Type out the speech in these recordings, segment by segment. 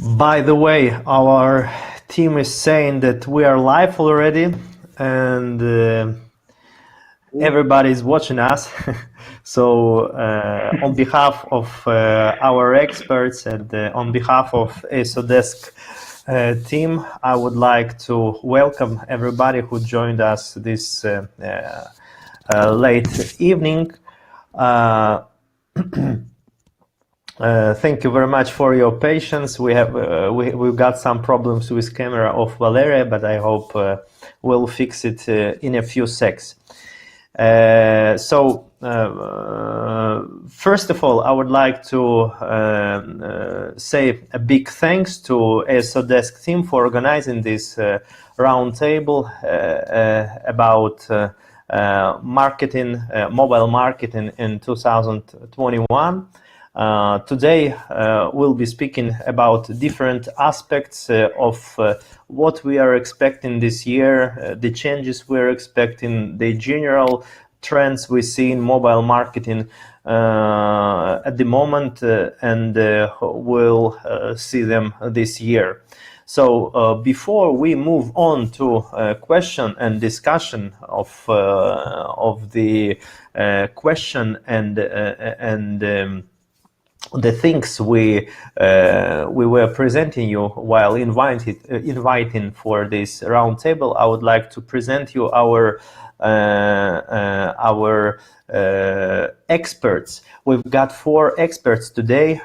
By the way, our team is saying that we are live already, and everybody's watching us. So on behalf of our experts and on behalf of ASOdesk team, I would like to welcome everybody who joined us this late evening. Thank you very much for your patience. We've got some problems with camera of Valeria, but I hope we'll fix it in a few seconds. First of all, I would like to say a big thanks to ASOdesk team for organizing this roundtable about marketing, mobile marketing in 2021. Today we'll be speaking about different aspects of what we are expecting this year, the changes we're expecting, the general trends we see in mobile marketing at the moment, and we'll see them this year. So before we move on to question and discussion of the question and the things we were presenting you while inviting for this roundtable, I would like to present you our experts. We've got 4 experts today: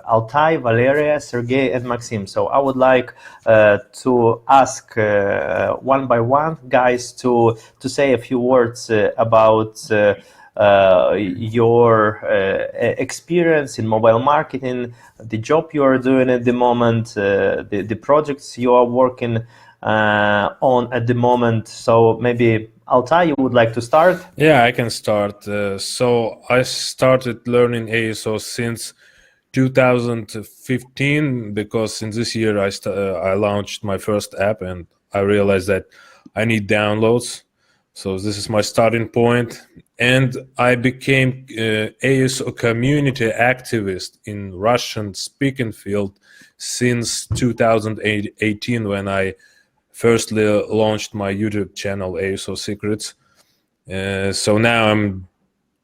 Altai, Valeria, Sergey, and Maxim. So I would like to ask one by one, guys, to say a few words about your experience in mobile marketing, the job you are doing at the moment, the projects you are working on at the moment. So maybe Altai, you would like to start? Yeah, I can start. So I started learning ASO since 2015 because in this year I launched my first app and I realized that I need downloads. So this is my starting point. And I became ASO community activist in Russian speaking field since 2018 when I firstly launched my YouTube channel ASO Secrets. So now I'm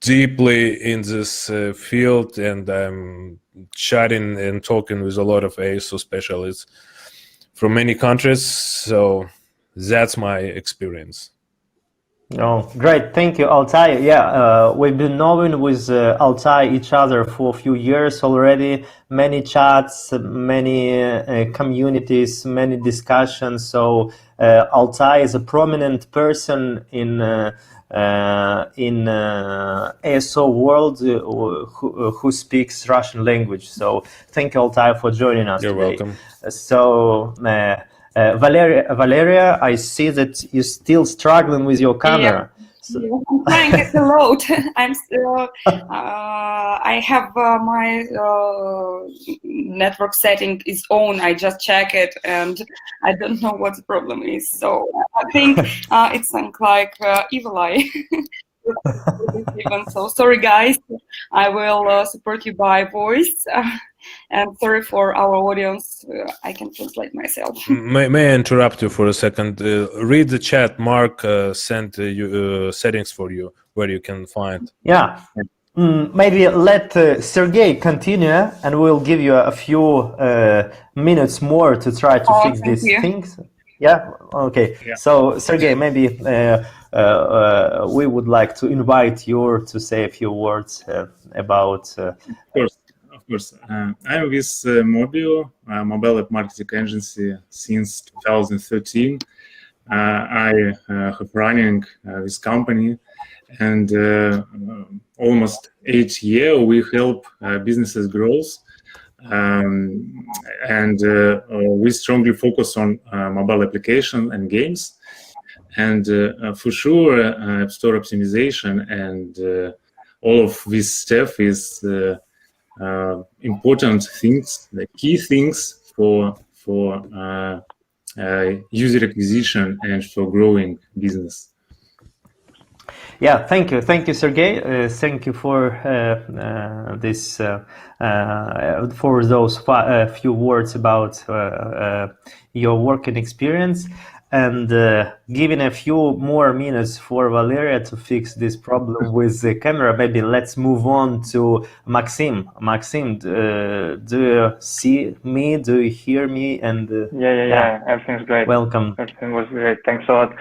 deeply in this field and I'm chatting and talking with a lot of ASO specialists from many countries. So that's my experience. Oh, great. Thank you, Altai. Yeah, we've been knowing with Altai each other for a few years already. Many chats, many communities, many discussions. So Altai is a prominent person in ASO world who speaks Russian language. So thank you, Altai, for joining us You're today. welcome. So Valeria, I see that you're still struggling with your camera. Yeah. So I'm trying it a lot. I'm still. I have my network setting is on. I just check it, and I don't know what the problem is. So I think it sounds like evil eye. Even so, sorry guys. I will support you by voice. And sorry for our audience, I can translate myself. May I interrupt you for a second? Read the chat. Mark sent you settings for you where you can find. Yeah. Maybe let Sergey continue and we'll give you a few minutes more to try to fix these things. Yeah, okay. Yeah. So Sergey, maybe we would like to invite you to say a few words about... Of course. I'm with Mobio, a mobile app marketing agency, since 2013. I have running this company, and almost 8 years we help businesses grow, and we strongly focus on mobile application and games, and for sure App Store optimization and all of this stuff is important things, the key things for user acquisition and for growing business. Yeah, thank you, Sergey. Thank you for this, for those few words about your working experience, and giving a few more minutes for Valeria to fix this problem with the camera. Maybe let's move on to Maxim. Maxim, do you see me? Do you hear me? And yeah, everything's great. Welcome. Everything was great. Thanks a lot.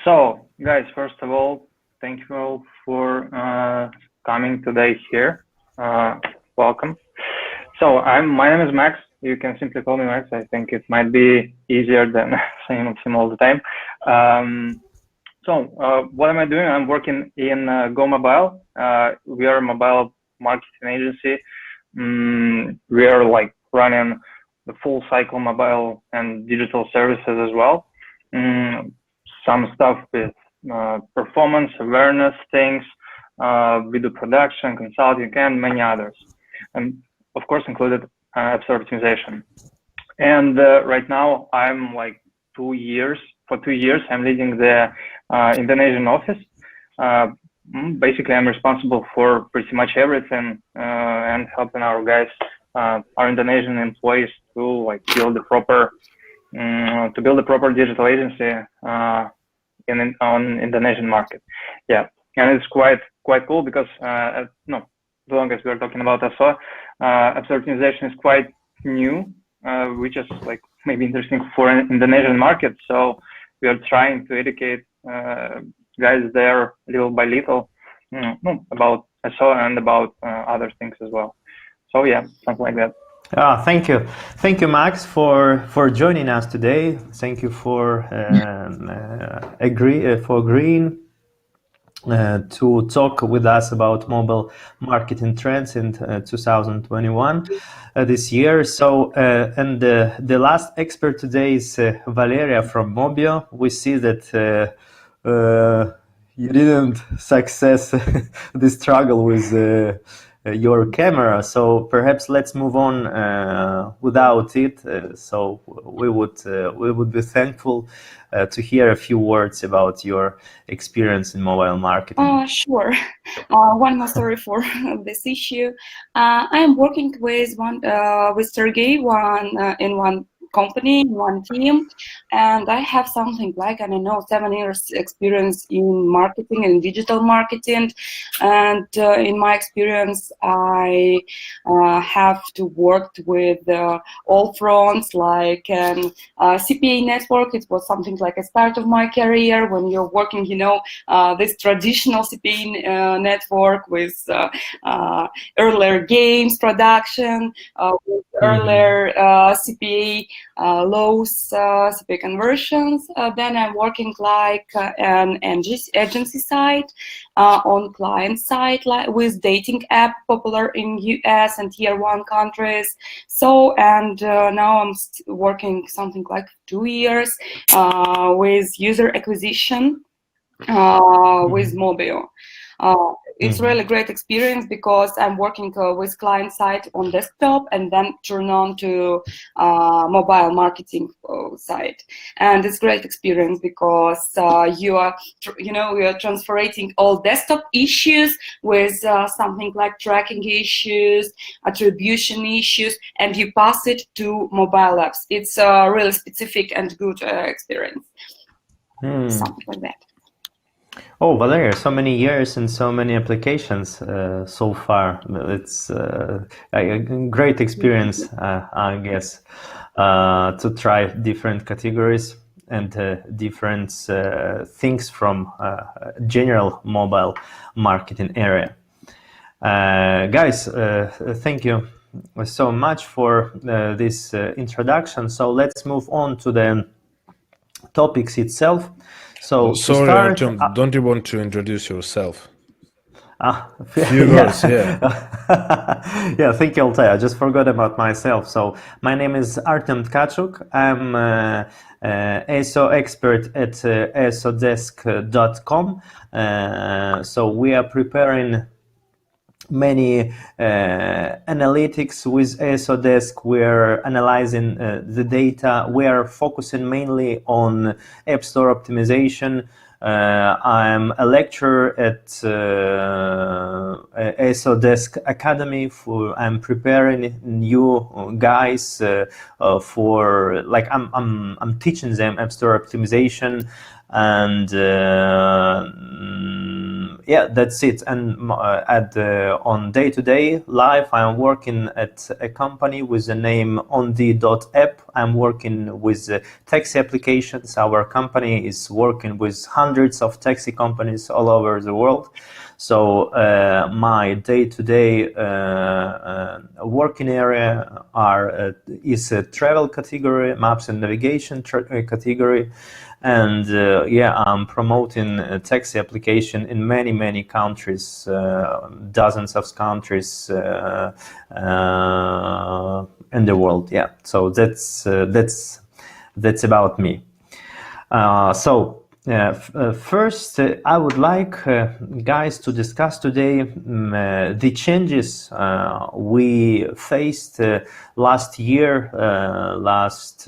So, guys, first of all, thank you all for coming today here. Welcome. So, my name is Max. You can simply call me Max. I think it might be easier than saying Maxim all the time. So, what am I doing? I'm working in Go Mobile. We are a mobile marketing agency. We are like running the full cycle mobile and digital services as well. Some stuff with performance, awareness things, video production, consulting, and many others. And of course, included app store optimization. And right now, I'm like 2 years. For 2 years, I'm leading the Indonesian office. Basically, I'm responsible for pretty much everything and helping our guys, our Indonesian employees, to like build the proper digital agency on Indonesian market. Yeah, and it's quite cool because as long as we're talking about ASO, app store optimization is quite new, which is like maybe interesting for an Indonesian market. So we are trying to educate guys there little by little about ASO and about other things as well. So yeah, something like that. Thank you, Max, for joining us today. Thank you for agreeing to talk with us about mobile marketing trends in 2021 this year. So, and the last expert today is Valeria from Mobio. We see that you didn't success the struggle with your camera, so perhaps let's move on without it. So we would be thankful to hear a few words about your experience in mobile marketing. Sure. One more story for this issue. I am working with Sergey in one company, one team, and I have something like, I don't know, 7 years experience in marketing and digital marketing. And in my experience, I have to work with all fronts, like CPA network. It was something like a start of my career when you're working, this traditional CPA network with earlier games production, with earlier CPA lows, CPA conversions. Then I'm working like an agency side, on client side, like with dating app popular in US and tier 1 countries. So, and now I'm working something like 2 years with user acquisition with Mobio. It's really great experience because I'm working with client side on desktop and then turn on to mobile marketing side, and it's great experience because you are transferring all desktop issues with something like tracking issues, attribution issues, and you pass it to mobile apps. It's a really specific and good experience. Something like that. Oh, Valeria, so many years and so many applications so far. It's a great experience, I guess, to try different categories and different things from general mobile marketing area. Guys, thank you so much for this introduction. So let's move on to the topics itself. So sorry, Artem, don't you want to introduce yourself? Few words, yeah. Yeah, thank you, Altai. I just forgot about myself. So my name is Artem Tkachuk. I'm ASO expert at ASOdesk.com. So we are preparing many analytics with ASOdesk. We're analyzing the data. We are focusing mainly on App Store optimization, I'm a lecturer at ASOdesk Academy. I'm preparing new guys for, like, I'm teaching them App Store optimization, and yeah, that's it. And on day-to-day life, I'm working at a company with the name Ondi.app. I'm working with taxi applications. Our company is working with hundreds of taxi companies all over the world. So my day-to-day working area is a travel category, maps and navigation category. And yeah, I'm promoting a taxi application in many countries, dozens of countries in the world. Yeah, so that's about me. First, I would like guys to discuss today the changes we faced last year, last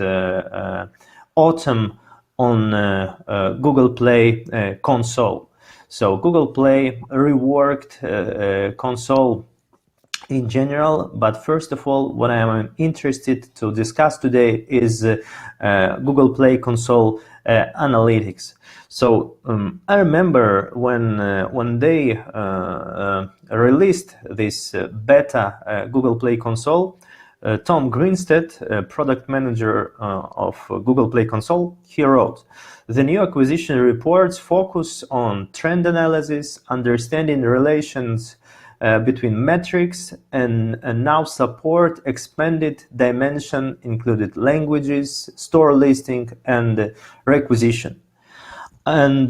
autumn, on Google Play console. So Google Play reworked console in general, but first of all, what I am interested to discuss today is Google Play console analytics. So I remember when they released this beta Google Play console, Tom Greenstead, product manager of Google Play console, he wrote, "The new acquisition reports focus on trend analysis, understanding relations between metrics, and now support expanded dimension, included languages, store listing, and requisition." And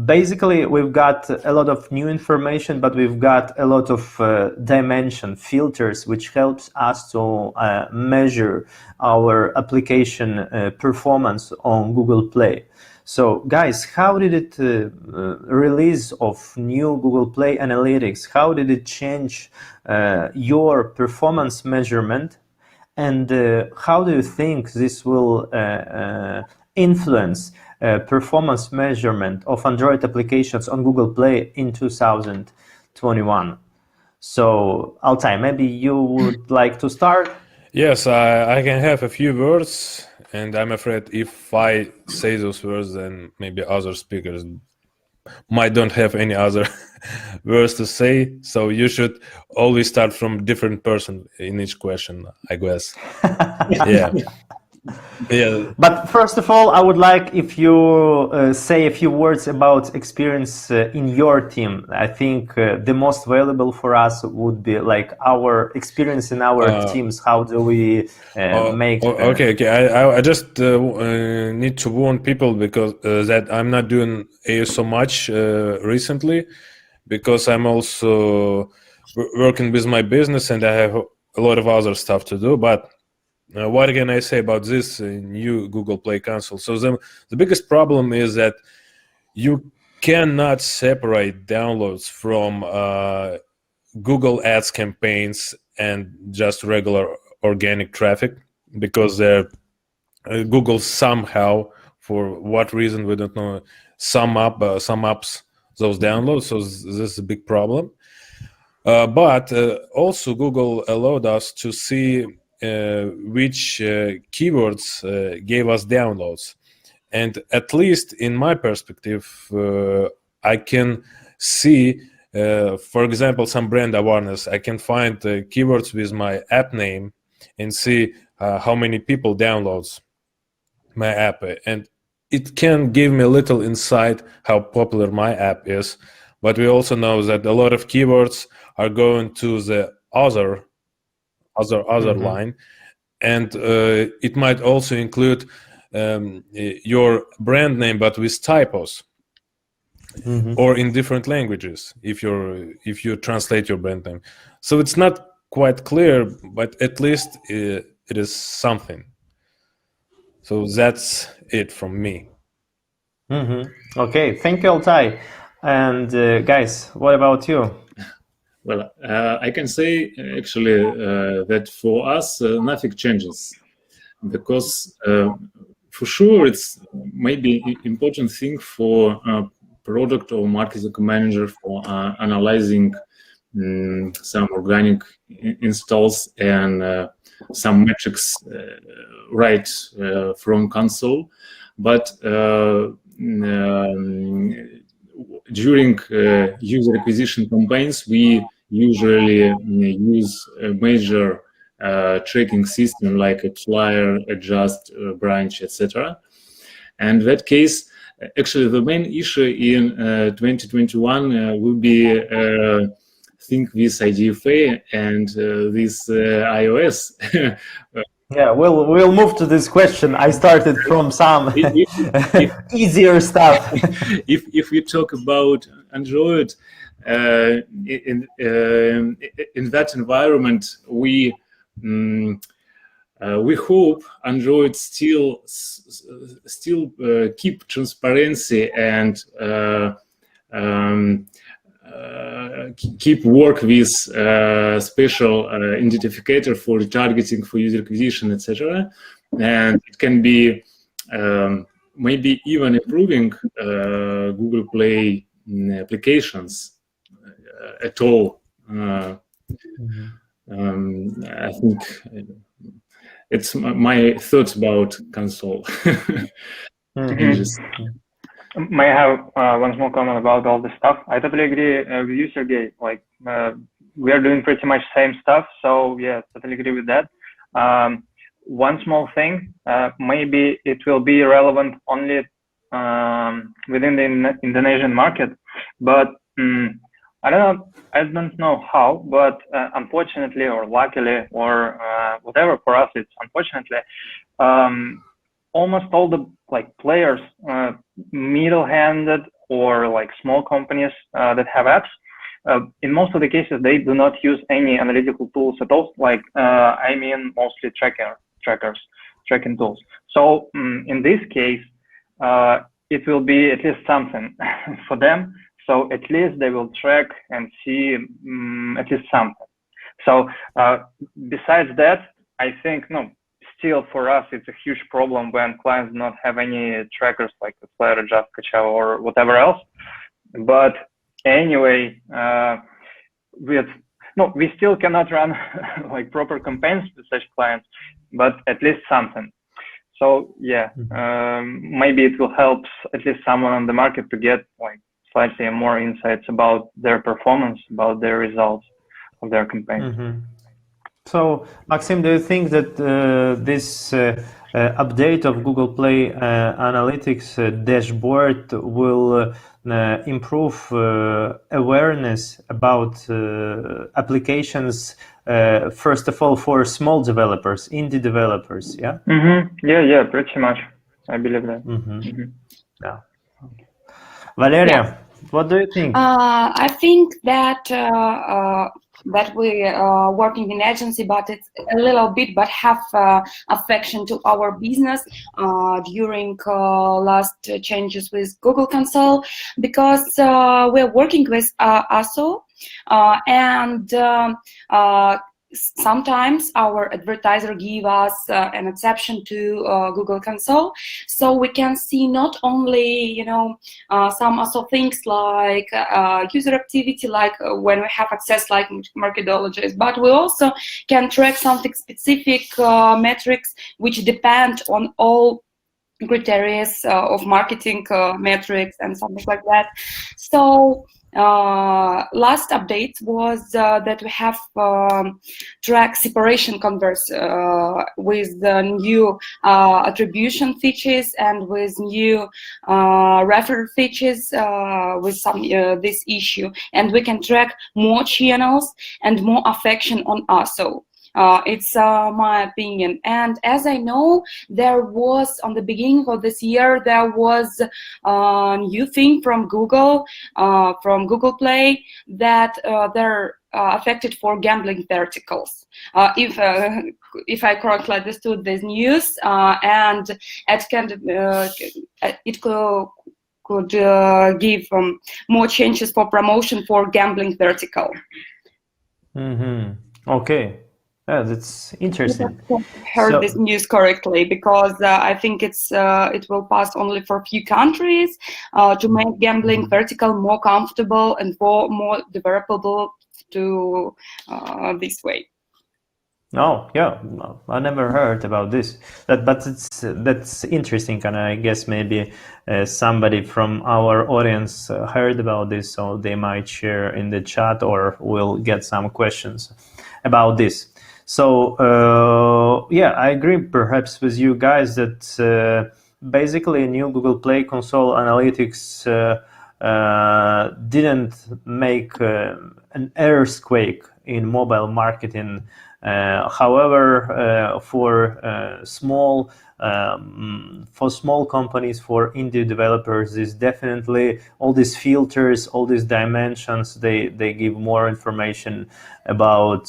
basically, we've got a lot of new information, but we've got a lot of dimension filters, which helps us to measure our application performance on Google Play. So, guys, how did it release of new Google Play Analytics? How did it change your performance measurement? And how do you think this will influence performance measurement of Android applications on Google Play in 2021? So, Altai, maybe you would like to start? Yes, I can have a few words, and I'm afraid if I say those words, then maybe other speakers might don't have any other words to say. So you should always start from different person in each question, I guess. Yeah. Yeah. But first of all, I would like if you say a few words about experience in your team. I think the most valuable for us would be like our experience in our teams. How do we make? Okay. I just need to warn people because that I'm not doing ASO much recently, because I'm also working with my business and I have a lot of other stuff to do. But what can I say about this new Google Play console? So the biggest problem is that you cannot separate downloads from Google Ads campaigns and just regular organic traffic, because Google somehow, for what reason we don't know, sum up those downloads. So this is a big problem. But also Google allowed us to see which keywords gave us downloads. And at least in my perspective, I can see, for example, some brand awareness. I can find keywords with my app name and see how many people downloads my app. And it can give me a little insight how popular my app is. But we also know that a lot of keywords are going to the other line, and it might also include your brand name but with typos, or in different languages if you translate your brand name. So it's not quite clear, but at least it is something. So that's it from me. Okay, thank you, Altai. And guys, what about you? Well, I can say actually that for us nothing changes, because for sure, it's maybe important thing for product or marketing manager for analyzing some organic installs and some metrics right from console. But during user acquisition campaigns, we usually use a major tracking system like a flyer, adjust, branch, etc. And in that case, actually, the main issue in 2021 will be thing with IDFA and this iOS. Yeah, we'll move to this question. I started from some easier stuff. If we talk about Android, in that environment, we hope Android still keep transparency and keep work with special identifier for retargeting, for user acquisition, etc. And it can be maybe even improving Google Play applications at all. I think it's my thoughts about console. May I have one small comment about all this stuff? I totally agree with you, Sergey. Like, we are doing pretty much same stuff, so yeah, totally agree with that. One small thing, maybe it will be relevant only within the Indonesian market, but I don't know how, but unfortunately or luckily or whatever, for us it's unfortunately, almost all the players, middle-handed or small companies that have apps, in most of the cases they do not use any analytical tools at all. I mean mostly tracking tools. So in this case, it will be at least something for them. So at least they will track and see at least something. So besides that, I think still for us it's a huge problem when clients do not have any trackers like the Flyer, Adjust, Kachao, or whatever else. But anyway, we still cannot run proper campaigns with such clients, but at least something. So yeah, maybe it will help at least someone on the market to get slightly more insights about their performance, about their results of their campaign. So, Maxim, do you think that this update of Google Play Analytics dashboard will improve awareness about applications, first of all, for small developers, indie developers, yeah? Yeah, pretty much. I believe that. Yeah. Valeria, what do you think? I think that that we are working in agency, but it's a little bit, but have affection to our business during last changes with Google Console, because we're working with ASO and sometimes our advertiser give us an exception to Google Console, so we can see not only some also things like user activity, like when we have access like methodologies, but we also can track something specific metrics which depend on all criteria of marketing metrics and something like that. So last update was that we have track separation converse with the new attribution features and with new referral features with some this issue, and we can track more channels and more affection on ASO. It's my opinion. And as I know, there was on the beginning of this year, there was a new thing from Google Play, that they're affected for gambling verticals. If I correctly understood this news, and it could give more changes for promotion for gambling vertical. Okay. Yeah, that's interesting. Heard this news correctly, because I think it will pass only for a few countries to make gambling vertical more comfortable and more developable to this way. Oh, yeah, no, I never heard about this. But that's interesting, and I guess maybe somebody from our audience heard about this, so they might share in the chat, or we'll get some questions about this. So yeah, I agree perhaps with you guys that basically new Google Play Console Analytics didn't make an earthquake in mobile marketing. However, for small companies, for indie developers, is definitely all these filters, all these dimensions. They give more information about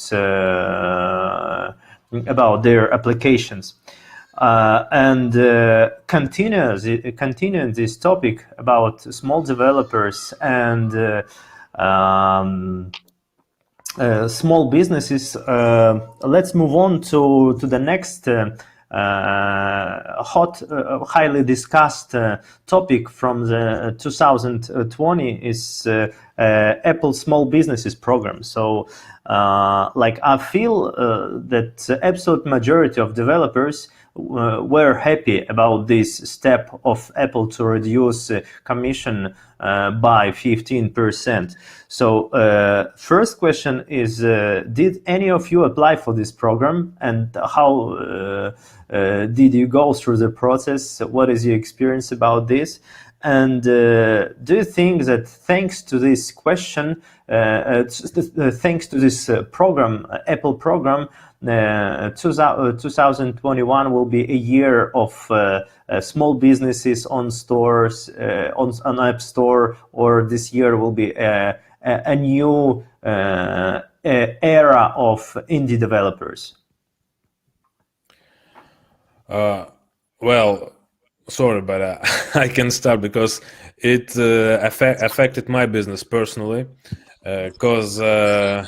their applications. And continuing this topic about small developers and small businesses, let's move on to the next highly discussed topic from the 2020 is Apple Small Businesses Program. So I feel that absolute majority of developers were happy about this step of Apple to reduce commission by 15%. So first question is, did any of you apply for this program, and how did you go through the process? What is your experience about this? And do you think that thanks to this question, thanks to this program, Apple program, 2021 will be a year of small businesses on stores, on App Store, or this year will be a new era of indie developers? Well, sorry, but I can start because it affected my business personally, because we're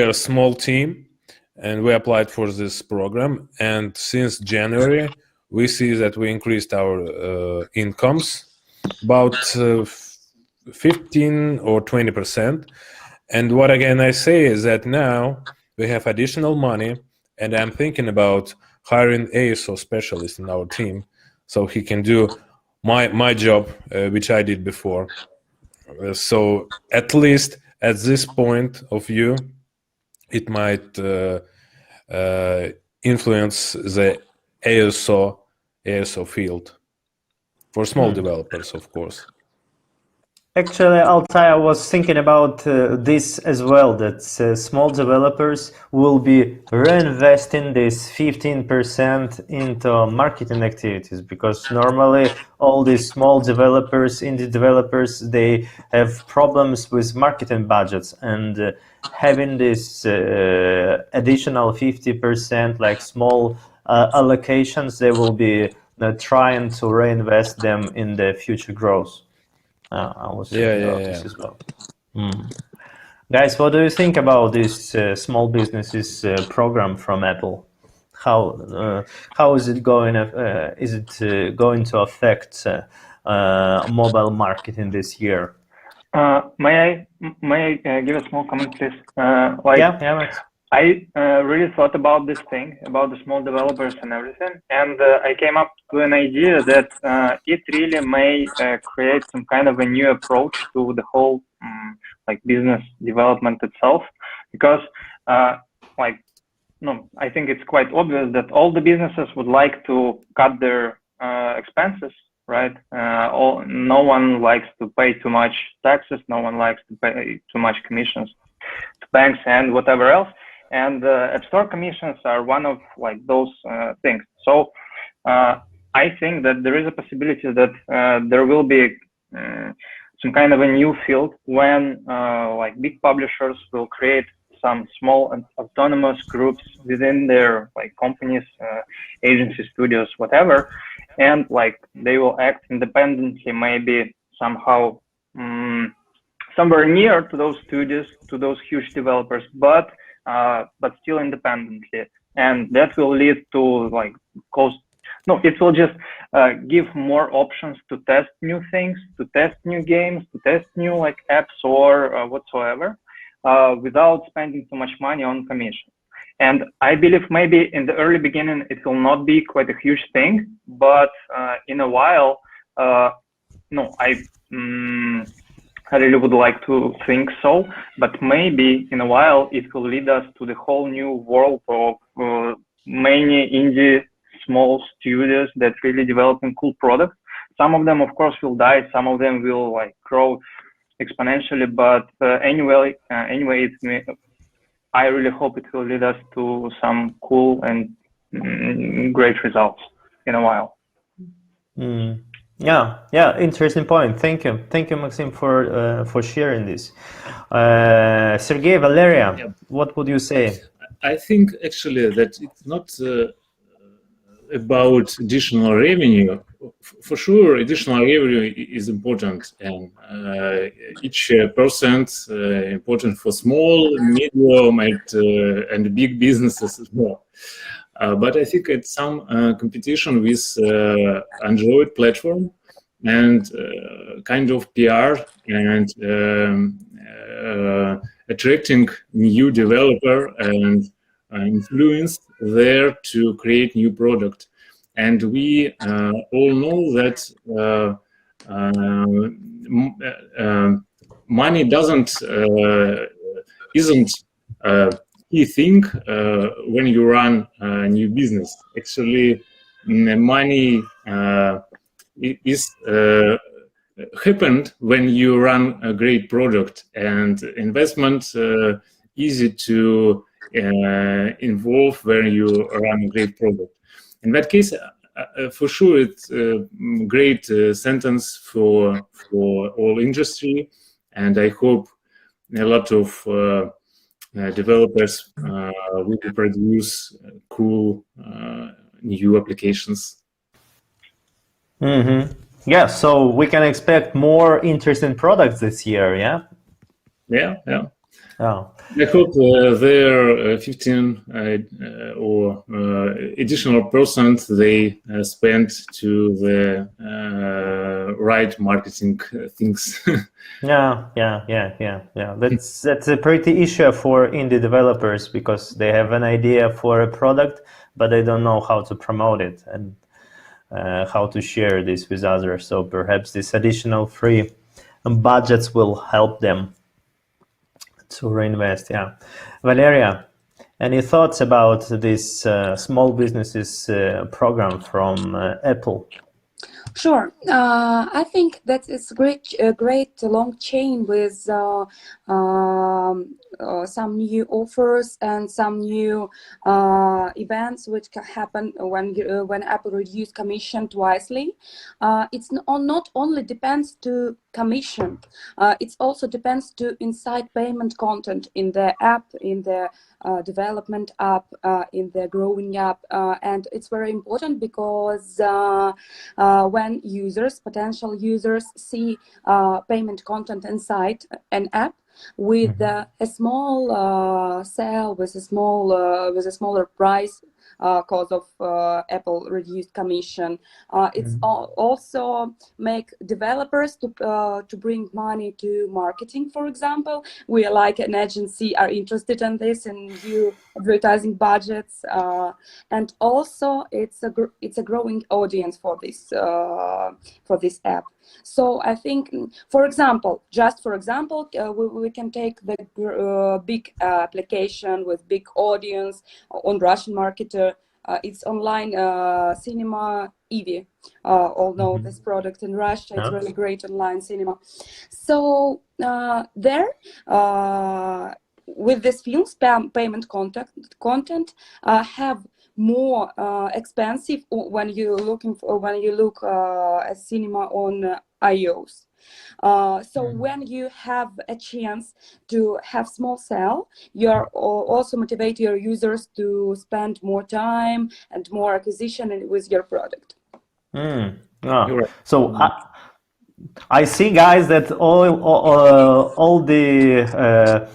a small team and we applied for this program, and since January we see that we increased our incomes about 15 or 20%. And what again I say is that now we have additional money, and I'm thinking about hiring ASO specialist in our team, so he can do my job, which I did before. So at least at this point of view, it might influence the ASO field for small developers, of course. Actually, Altai, I was thinking about this as well, that small developers will be reinvesting this 15% into marketing activities, because normally all these small developers, indie developers, they have problems with marketing budgets, and having this additional 50%, like small allocations, they will be trying to reinvest them in the future growth. I was thinking about this as well. Guys, what do you think about this small businesses program from Apple? How is it going? Is it going to affect mobile marketing this year? May I give a small comment, please? Yeah, Max. I really thought about this thing, about the small developers and everything, and I came up to an idea that it really may create some kind of a new approach to the whole business development itself, because I think it's quite obvious that all the businesses would like to cut their expenses, right? No one likes to pay too much taxes, no one likes to pay too much commissions to banks and whatever else. And App Store commissions are one of those things. So I think that there is a possibility that there will be some kind of a new field when big publishers will create some small and autonomous groups within their companies, agency studios, whatever, and they will act independently, maybe somehow somewhere near to those studios, to those huge developers, but but still independently, and that will lead to like cost. No, it will just give more options to test new things, to test new games, to test new like apps or whatsoever, without spending too much money on commission. And I believe maybe in the early beginning it will not be quite a huge thing, but in a while, no, I really would like to think so. But maybe in a while it will lead us to the whole new world of many indie small studios that really developing cool products. Some of them, of course, will die. Some of them will like grow exponentially. But anyway, I really hope it will lead us to some cool and great results in a while. Yeah, interesting point. Thank you, Maxim, for sharing this. Sergey, Valeria, Yeah. what would you say? I think actually that it's not about additional revenue. For sure, additional revenue is important, and each percent important for small, medium, and big businesses as well. But I think it's some competition with Android platform and kind of PR and attracting new developer and influence there to create new product. And we all know that money isn't key thing when you run a new business. Actually, money is happened when you run a great product, and investment easy to involve when you run a great product. In that case, for sure, it's a great sentence for all industry, and I hope a lot of developers will produce cool new applications. Yeah, so we can expect more interesting products this year, yeah? Yeah. Oh. I hope their 15 or additional % they spend to the right marketing things. Yeah. That's a pretty issue for indie developers, because they have an idea for a product, but they don't know how to promote it and how to share this with others. So perhaps this additional free budgets will help them to reinvest. Yeah. Valeria, any thoughts about this small businesses program from Apple? Sure. I think that it's a great long chain with some new offers and some new events which can happen when Apple reduced commission twicely. It's not only depends to commission, it also depends to inside payment content in the app, in the development app, in the growing app, and it's very important because when potential users see payment content inside an app with a small sale, with a smaller price, cause of Apple reduced commission. It's also make developers to bring money to marketing. For example, we like an agency are interested in this and new advertising budgets, and also it's a growing audience for this app. So I think, for example, we can take the big application with big audience on Russian marketer. It's online cinema Eevee. All know this product in Russia. It's really great online cinema. So there, with this film spam payment content have more expensive when you look at cinema on iOS. So when you have a chance to have small sale, you're also motivate your users to spend more time and more acquisition with your product. So I see, guys, that all the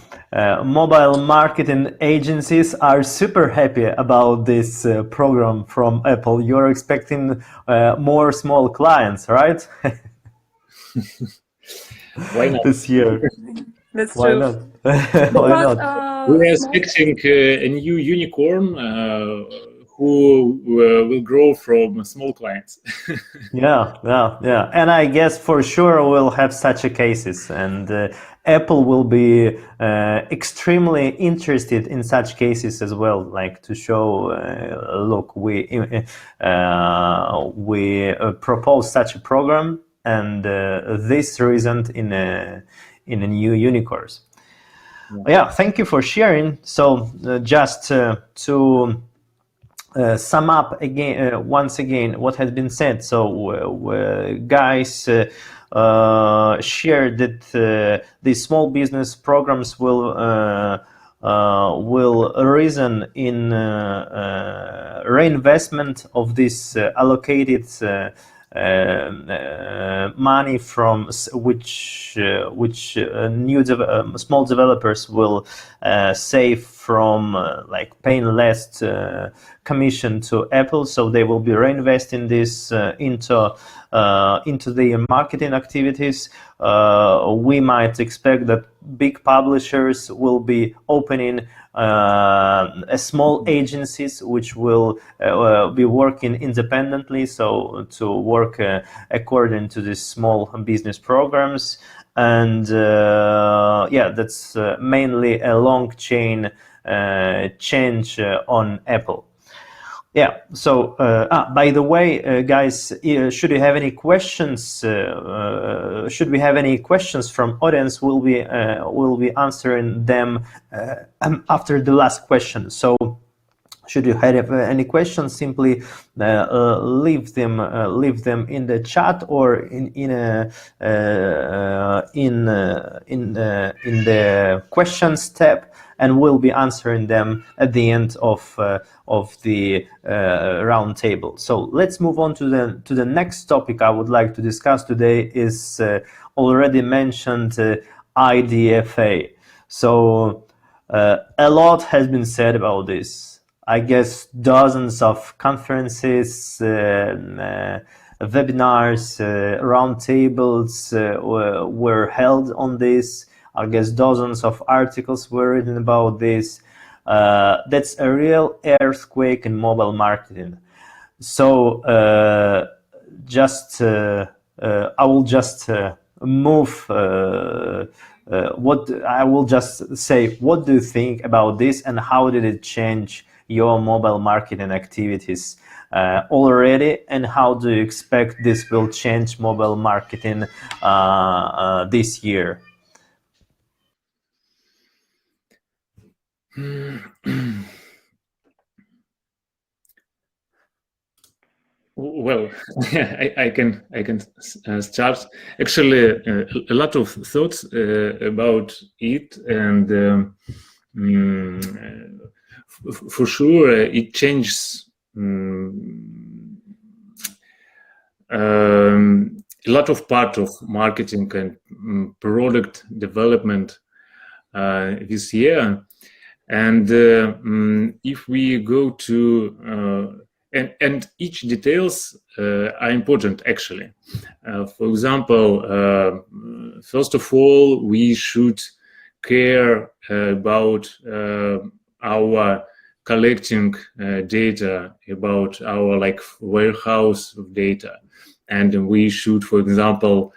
mobile marketing agencies are super happy about this program from Apple. You're expecting more small clients, right? Why not? This year. That's Why true. not? Why Because not? We are small expecting a new unicorn who will grow from small clients. Yeah. And I guess for sure we'll have such a cases, and Apple will be extremely interested in such cases as well, like to show, look, we propose such a program, and this resulted in a new unicorns. Yeah, thank you for sharing. So just to sum up again, once again, what has been said. So guys shared that these small business programs will reason in reinvestment of this allocated money from which new small developers will save from like paying less commission to Apple, so they will be reinvesting this into their marketing activities. We might expect that big publishers will be opening small agencies which will be working independently, so to work according to these small business programs. And yeah, that's mainly a long chain change on Apple. Yeah. So, by the way, guys, should you have any questions? Should we have any questions from audience? We'll be answering them after the last question. So, should you have any questions, simply leave them in the chat or in the questions tab, and we'll be answering them at the end of the roundtable. So let's move on to the next topic I would like to discuss today. Is already mentioned IDFA. So a lot has been said about this. I guess dozens of conferences, webinars, roundtables were held on this. I guess dozens of articles were written about this. That's a real earthquake in mobile marketing. So I will just move. I will just say, what do you think about this, and how did it change your mobile marketing activities already, and how do you expect this will change mobile marketing this year? Well, I can start. Actually, a lot of thoughts about it, and for sure it changes a lot of part of marketing and product development this year. And if we go to and each details are important, actually. For example, first of all, we should care about our collecting data, about our warehouse of data, and we should, for example,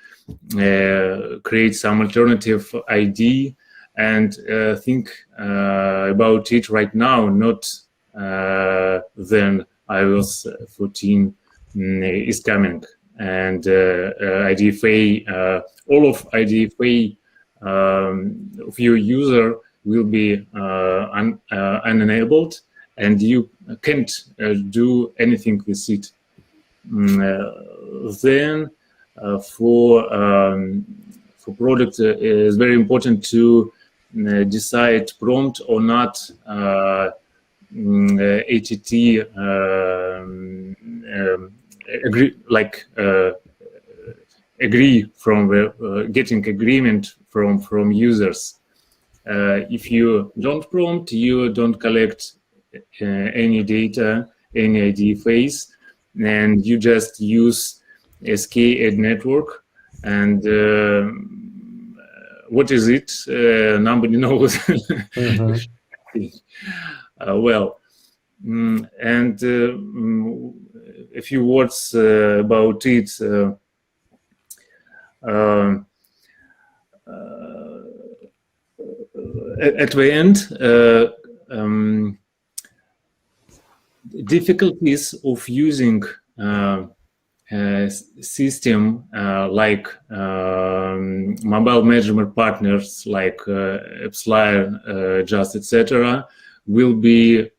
create some alternative ID and think about it right now, not then iOS 14 is coming, and IDFA, all of IDFA of your user will be unenabled, and you can't do anything with it. Then for product, it's very important to decide prompt or not ATT getting agreement from users. If you don't prompt, you don't collect any data, any IDFAs, and you just use SK-Ed network. And what is it? Nobody knows. Well, and a few words about it. At the end, difficulties of using a system like mobile management partners like AppsLayer, Just, etc., will be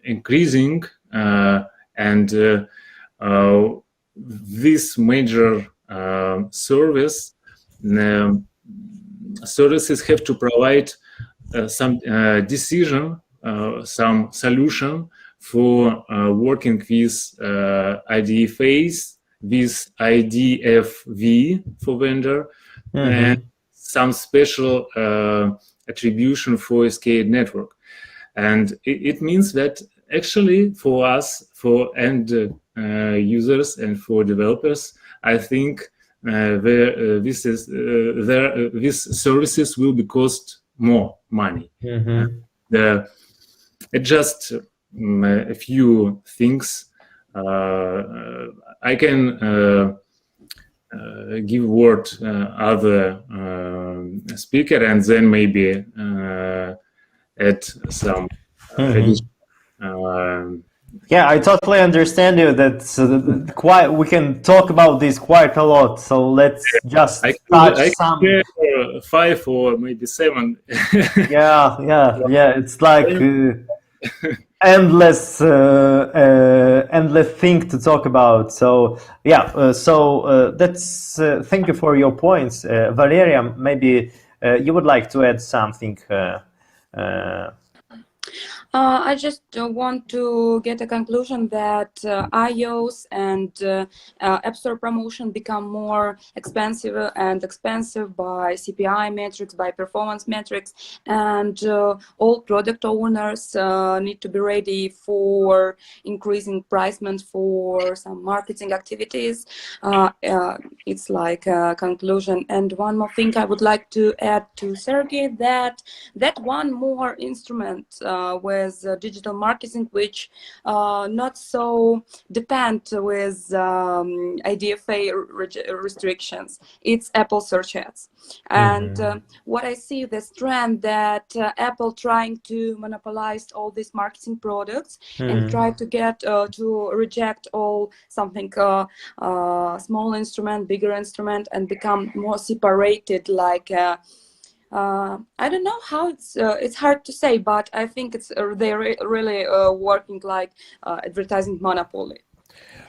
increasing, and this major services have to provide some decision, some solution for working with IDFAs, with IDFV for vendor, and some special attribution for SK-Ed network. And it means that actually for us, for end users and for developers, I think these services will be cost more money. Just a few things. I can give word other speaker and then maybe add some yeah, I totally understand you. That quite we can talk about this quite a lot. So let's just touch some. 5 or maybe 7. yeah. It's like endless thing to talk about. So yeah. That's thank you for your points, Valeria. Maybe you would like to add something. I just want to get a conclusion that iOS and App Store promotion become more expensive by CPI metrics, by performance metrics, and all product owners need to be ready for increasing pricing for some marketing activities. It's like a conclusion. And one more thing I would like to add to Sergey, that one more instrument with digital marketing, which not so depend with IDFA restrictions. It's Apple search ads. And what I see this trend that Apple trying to monopolize all these marketing products and try to get to reject all something small instrument, bigger instrument, and become more separated, like I don't know how it's hard to say, but I think it's they're really working like advertising monopoly.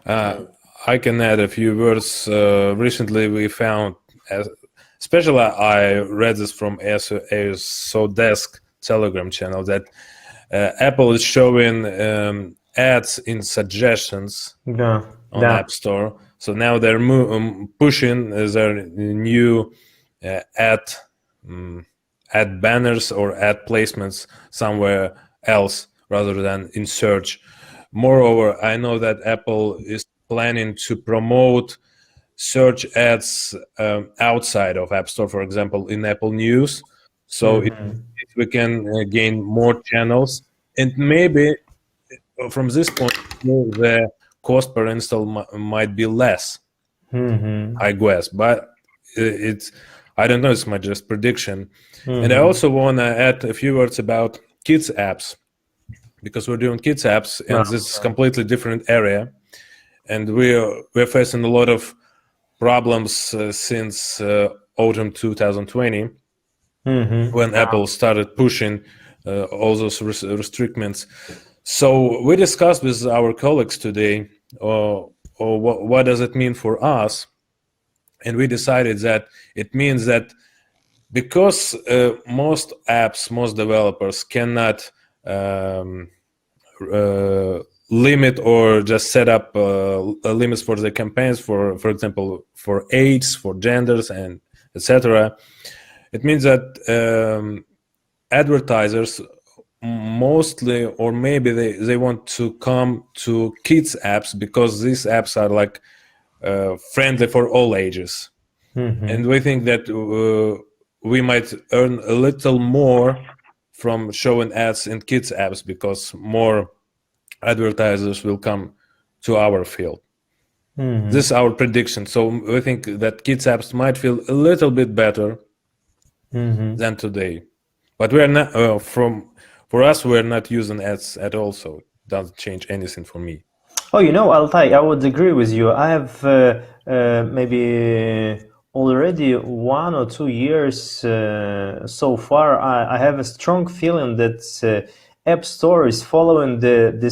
I can add a few words. Recently we found, especially I read this from ASOdesk Telegram channel, that Apple is showing ads in suggestions on App Store. So now they're pushing their new ad banners or ad placements somewhere else rather than in search. Moreover, I know that Apple is planning to promote search ads outside of App Store, for example, in Apple News. So if we can gain more channels, and maybe from this point, the cost per install might be less, I guess. But I don't know, it's my just prediction. And I also want to add a few words about kids apps, because we're doing kids apps, and this is a completely different area. And we're facing a lot of problems since autumn 2020, when Apple started pushing all those restrictions. So we discussed with our colleagues today, what does it mean for us? And we decided that it means that because most apps, most developers cannot limit or just set up limits for the campaigns, for example, for age, for genders, and etc. It means that advertisers mostly, or maybe they want to come to kids apps because these apps are like friendly for all ages. And we think that we might earn a little more from showing ads in kids apps because more advertisers will come to our field. This is our prediction. So we think that kids apps might feel a little bit better than today. But we are not for us, we're not using ads at all, so it doesn't change anything for me. Oh, Altai, I would agree with you. I have maybe already 1 or 2 years so far. I have a strong feeling that App Store is following the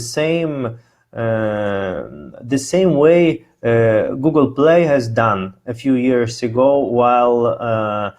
same way Google Play has done a few years ago, while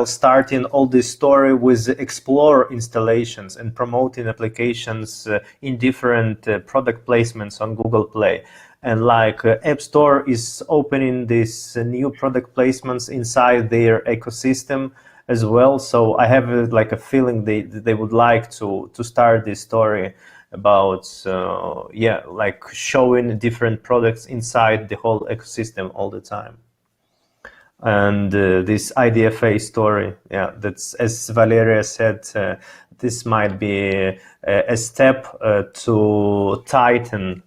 starting all this story with Explorer installations and promoting applications in different product placements on Google Play. And like App Store is opening these new product placements inside their ecosystem as well. So I have like a feeling they would like to start this story about like showing different products inside the whole ecosystem all the time. And this IDFA story, that's, as Valeria said, this might be a step to tighten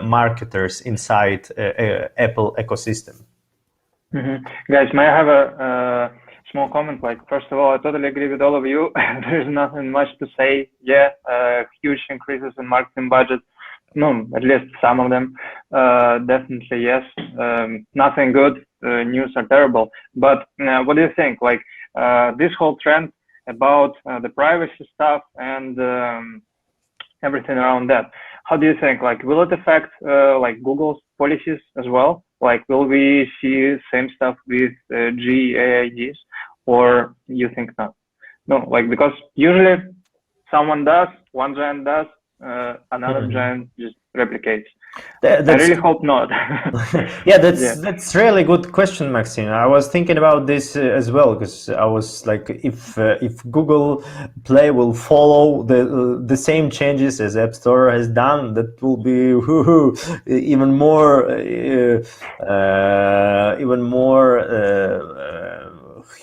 marketers inside Apple ecosystem. Guys, may I have a small comment? Like, first of all, I totally agree with all of you. There's nothing much to say. Huge increases in marketing budget. No, at least some of them. Definitely yes. Nothing good. News are terrible. But what do you think? Like this whole trend about the privacy stuff and everything around that. How do you think? Like, will it affect like Google's policies as well? Like, will we see same stuff with GAIDs, or you think not? No, like, because usually someone does, one giant does, another giant just replicates. I really hope not. That's really good question, Maxim. I was thinking about this as well, because I was like, if Google Play will follow the same changes as App Store has done, that will be even more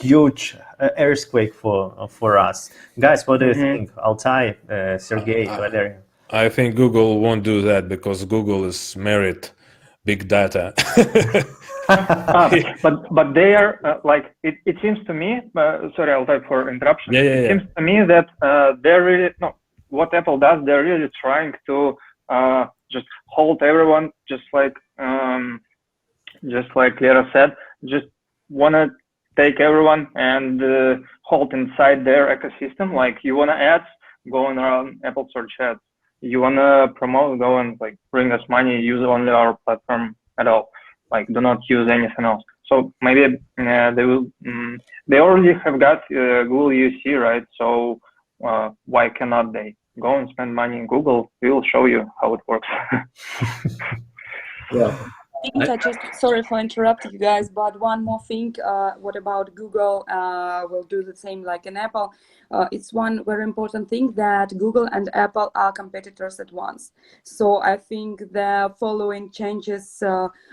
huge earthquake for us. Guys, what do you think? Altai, Sergey, Valeria? I think Google won't do that because Google is married big data. But they are like it seems to me. Sorry, Altai, for interruption. It seems to me that they're really what Apple does. They're really trying to just hold everyone, just like Lera said, just wanna take everyone and hold inside their ecosystem. Like, you wanna ads, going around Apple Search Ads. You wanna promote, go and like bring us money, use only our platform at all. Like, do not use anything else. So maybe they will. They already have got Google UC, right? So why cannot they go and spend money in Google? We will show you how it works. Sorry for interrupting you guys, but one more thing. What about Google will do the same like in Apple? It's one very important thing that Google and Apple are competitors at once. So I think the following changes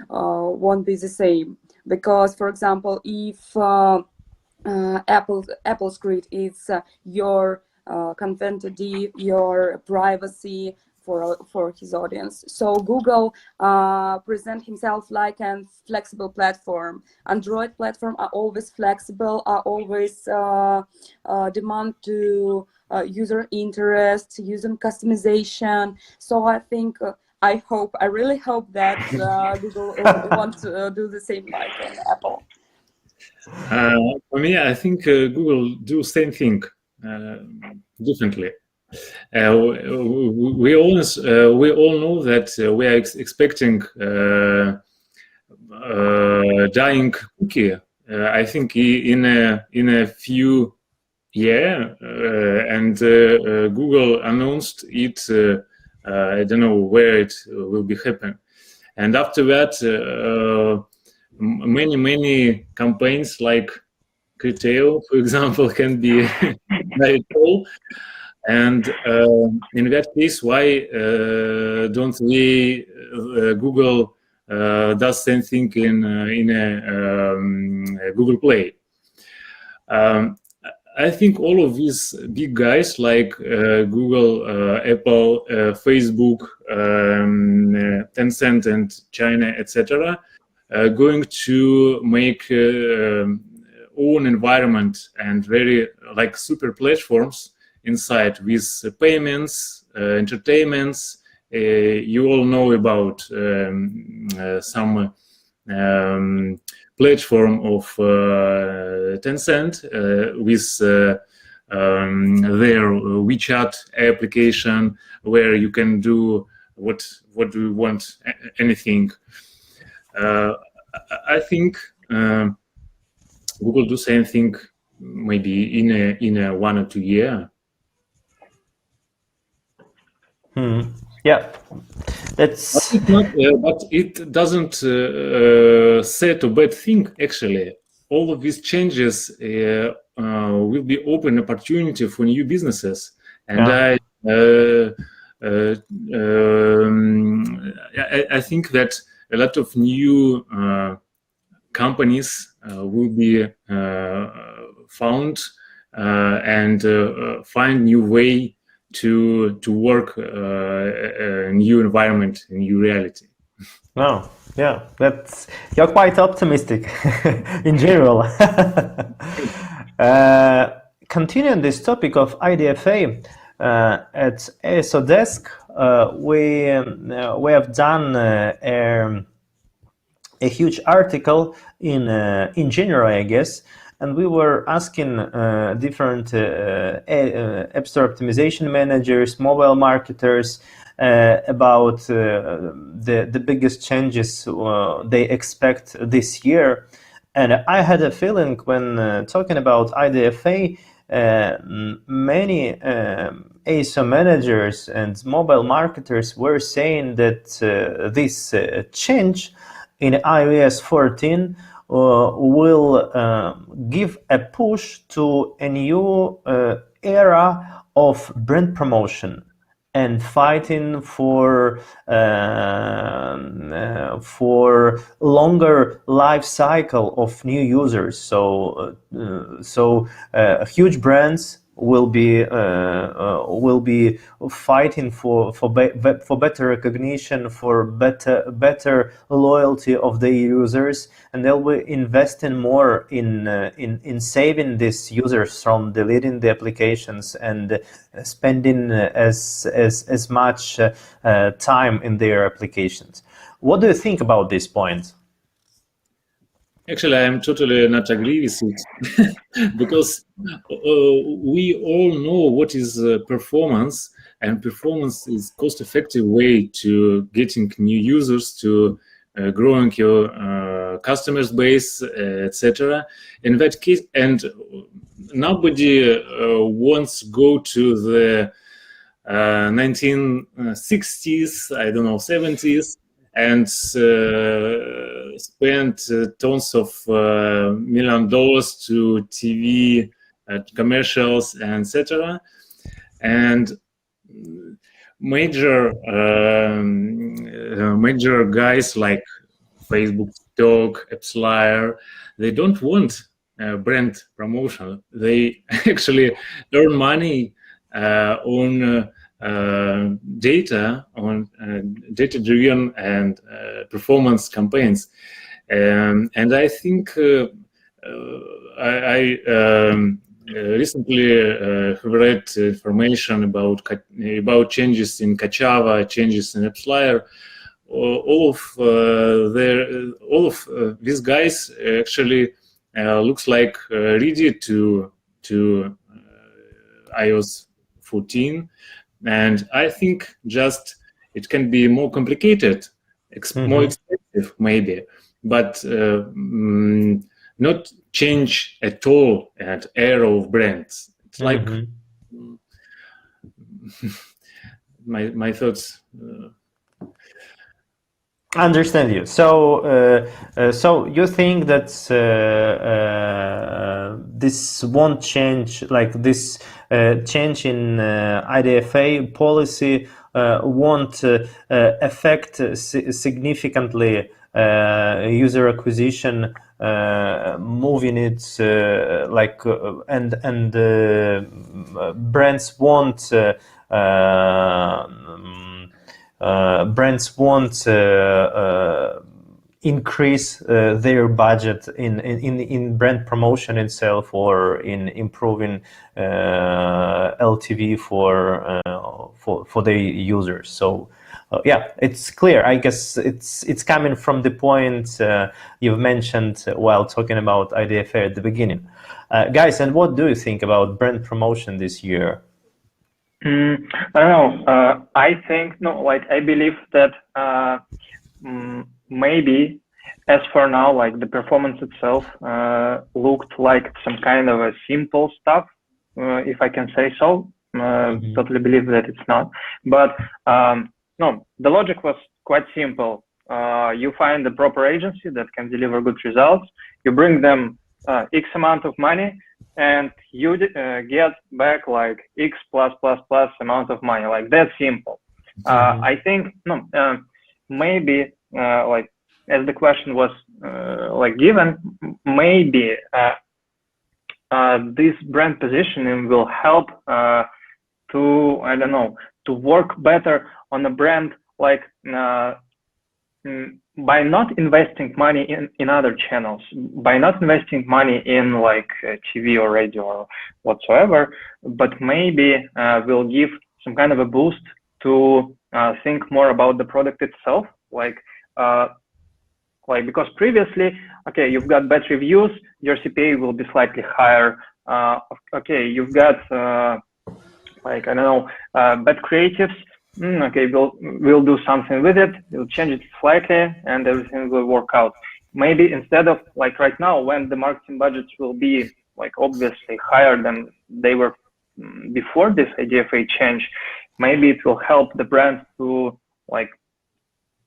won't be the same, because, for example, if Apple's grid is your content ID, your privacy for his audience. So Google present himself like a flexible platform. Android platform are always flexible, are always demand to user interest, user customization. So I think I really hope that Google want to do the same like in Apple. For me, I think Google do same thing differently. We all know that we are expecting dying cookie. I think in a few Yeah, and Google announced it. I don't know where it will be happen. And after that, many campaigns like Criteo, for example, can be very tall. And in that case, why don't we Google does same thing in a Google Play? I think all of these big guys like Google, Apple, Facebook, Tencent, and China, etc., are going to make own environment and very like super platforms inside with payments, entertainments. You all know about some platform of Tencent with their WeChat application, where you can do what do you want, anything. I think Google do same thing maybe in a 1 or 2 year. Yeah, that's. But it doesn't set a bad thing. Actually, all of these changes will be open opportunity for new businesses, and I think that a lot of new companies will be found and find new way to work a new environment, a new reality. No, yeah, you're quite optimistic in general. Continuing this topic of IDFA, at ASOdesk, we have done a huge article in January, I guess, and we were asking different App Store optimization managers, mobile marketers, about the biggest changes they expect this year. And I had a feeling when talking about IDFA, many ASO managers and mobile marketers were saying that this change in iOS 14 will give a push to a new era of brand promotion and fighting for longer life cycle of new users. So huge brands will be fighting for better recognition, for better loyalty of the users, and they'll be investing more in saving these users from deleting the applications and spending as much time in their applications. What do you think about this point? Actually, I'm totally not agree with it because we all know what is performance, and performance is cost-effective way to getting new users, to growing your customers base, etc. In that case, and nobody wants to go to the 1960s, I don't know, 70s, and spent tons of $1 million to TV commercials, etc. And major guys like Facebook, TikTok, AppsLayer, they don't want brand promotion. They actually earn money on data, on data-driven and performance campaigns, and I think I recently read information about changes in Kachava, changes in AppsLayer. All of these guys actually looks like ready to iOS 14. And I think just it can be more complicated, more expensive maybe, but not change at all at era of brands. like Mm-hmm. my thoughts. Understand you. So you think that this won't change, like this change in IDFA policy won't affect significantly user acquisition, moving it and brands won't. Brands won't increase their budget in brand promotion itself or in improving LTV for their users. So yeah, it's clear. I guess it's coming from the point you've mentioned while talking about IDFA at the beginning. Guys, and what do you think about brand promotion this year? I don't know. I think I believe that maybe as for now, like the performance itself looked like some kind of a simple stuff, if I can say so. Totally believe that it's not. But no, the logic was quite simple. You find the proper agency that can deliver good results. You bring them X amount of money, and you get back like X plus amount of money. Like that simple. I think maybe like as the question was like given, maybe this brand positioning will help to, I don't know, to work better on a brand, like by not investing money in other channels, by not investing money in like TV or radio or whatsoever, but maybe will give some kind of a boost to think more about the product itself, like because previously, okay, you've got bad reviews, your CPA will be slightly higher. Okay, you've got like, I don't know, bad creatives. Okay, we'll do something with it. We'll change it slightly, and everything will work out. Maybe instead of like right now, when the marketing budgets will be like obviously higher than they were before this IDFA change, maybe it will help the brands to like.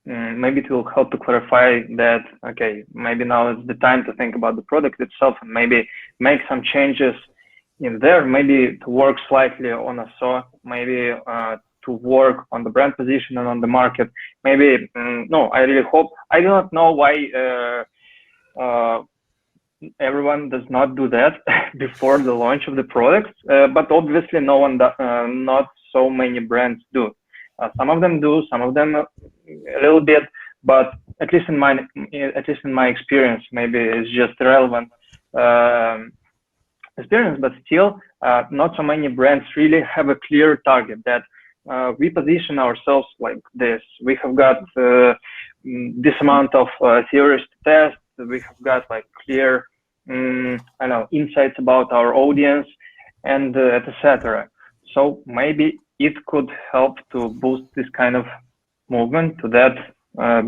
Maybe it will help to clarify that, okay, maybe now is the time to think about the product itself and maybe make some changes in there, maybe to work slightly on a SEO, maybe to work on the brand position and on the market. Maybe, no, I really hope, I do not know why everyone does not do that before the launch of the product, but obviously no one, not so many brands do. Some of them do, some of them a little bit, but at least in my experience, maybe it's just irrelevant experience. But still, not so many brands really have a clear target that we position ourselves like this. We have got this amount of theories to test. We have got like clear, I don't know, insights about our audience, and etc. So maybe it could help to boost this kind of movement to that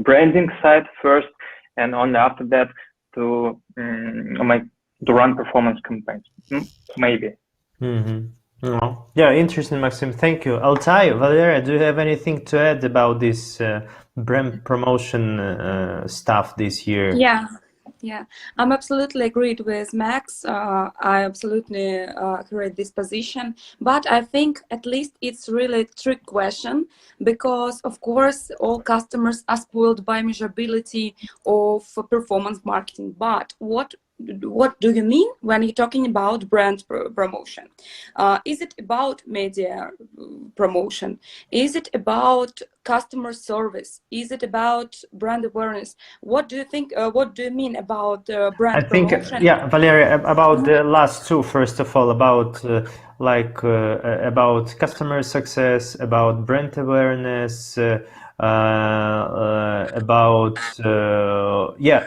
branding side first, and only after that to run performance campaigns. Maybe. Oh, yeah, interesting, Maxim. Thank you. Altai, Valeria, do you have anything to add about this brand promotion stuff this year? Yeah, I'm absolutely agreed with Max. I absolutely agree with this position, but I think at least it's really a trick question, because of course all customers are spoiled by measurability of performance marketing. But what do you mean when you're talking about brand promotion? Is it about media promotion? Is it about customer service? Is it about brand awareness? What do you think? What do you mean about brand promotion? Yeah, Valeria, about the last two, first of all, about about customer success, about brand awareness, about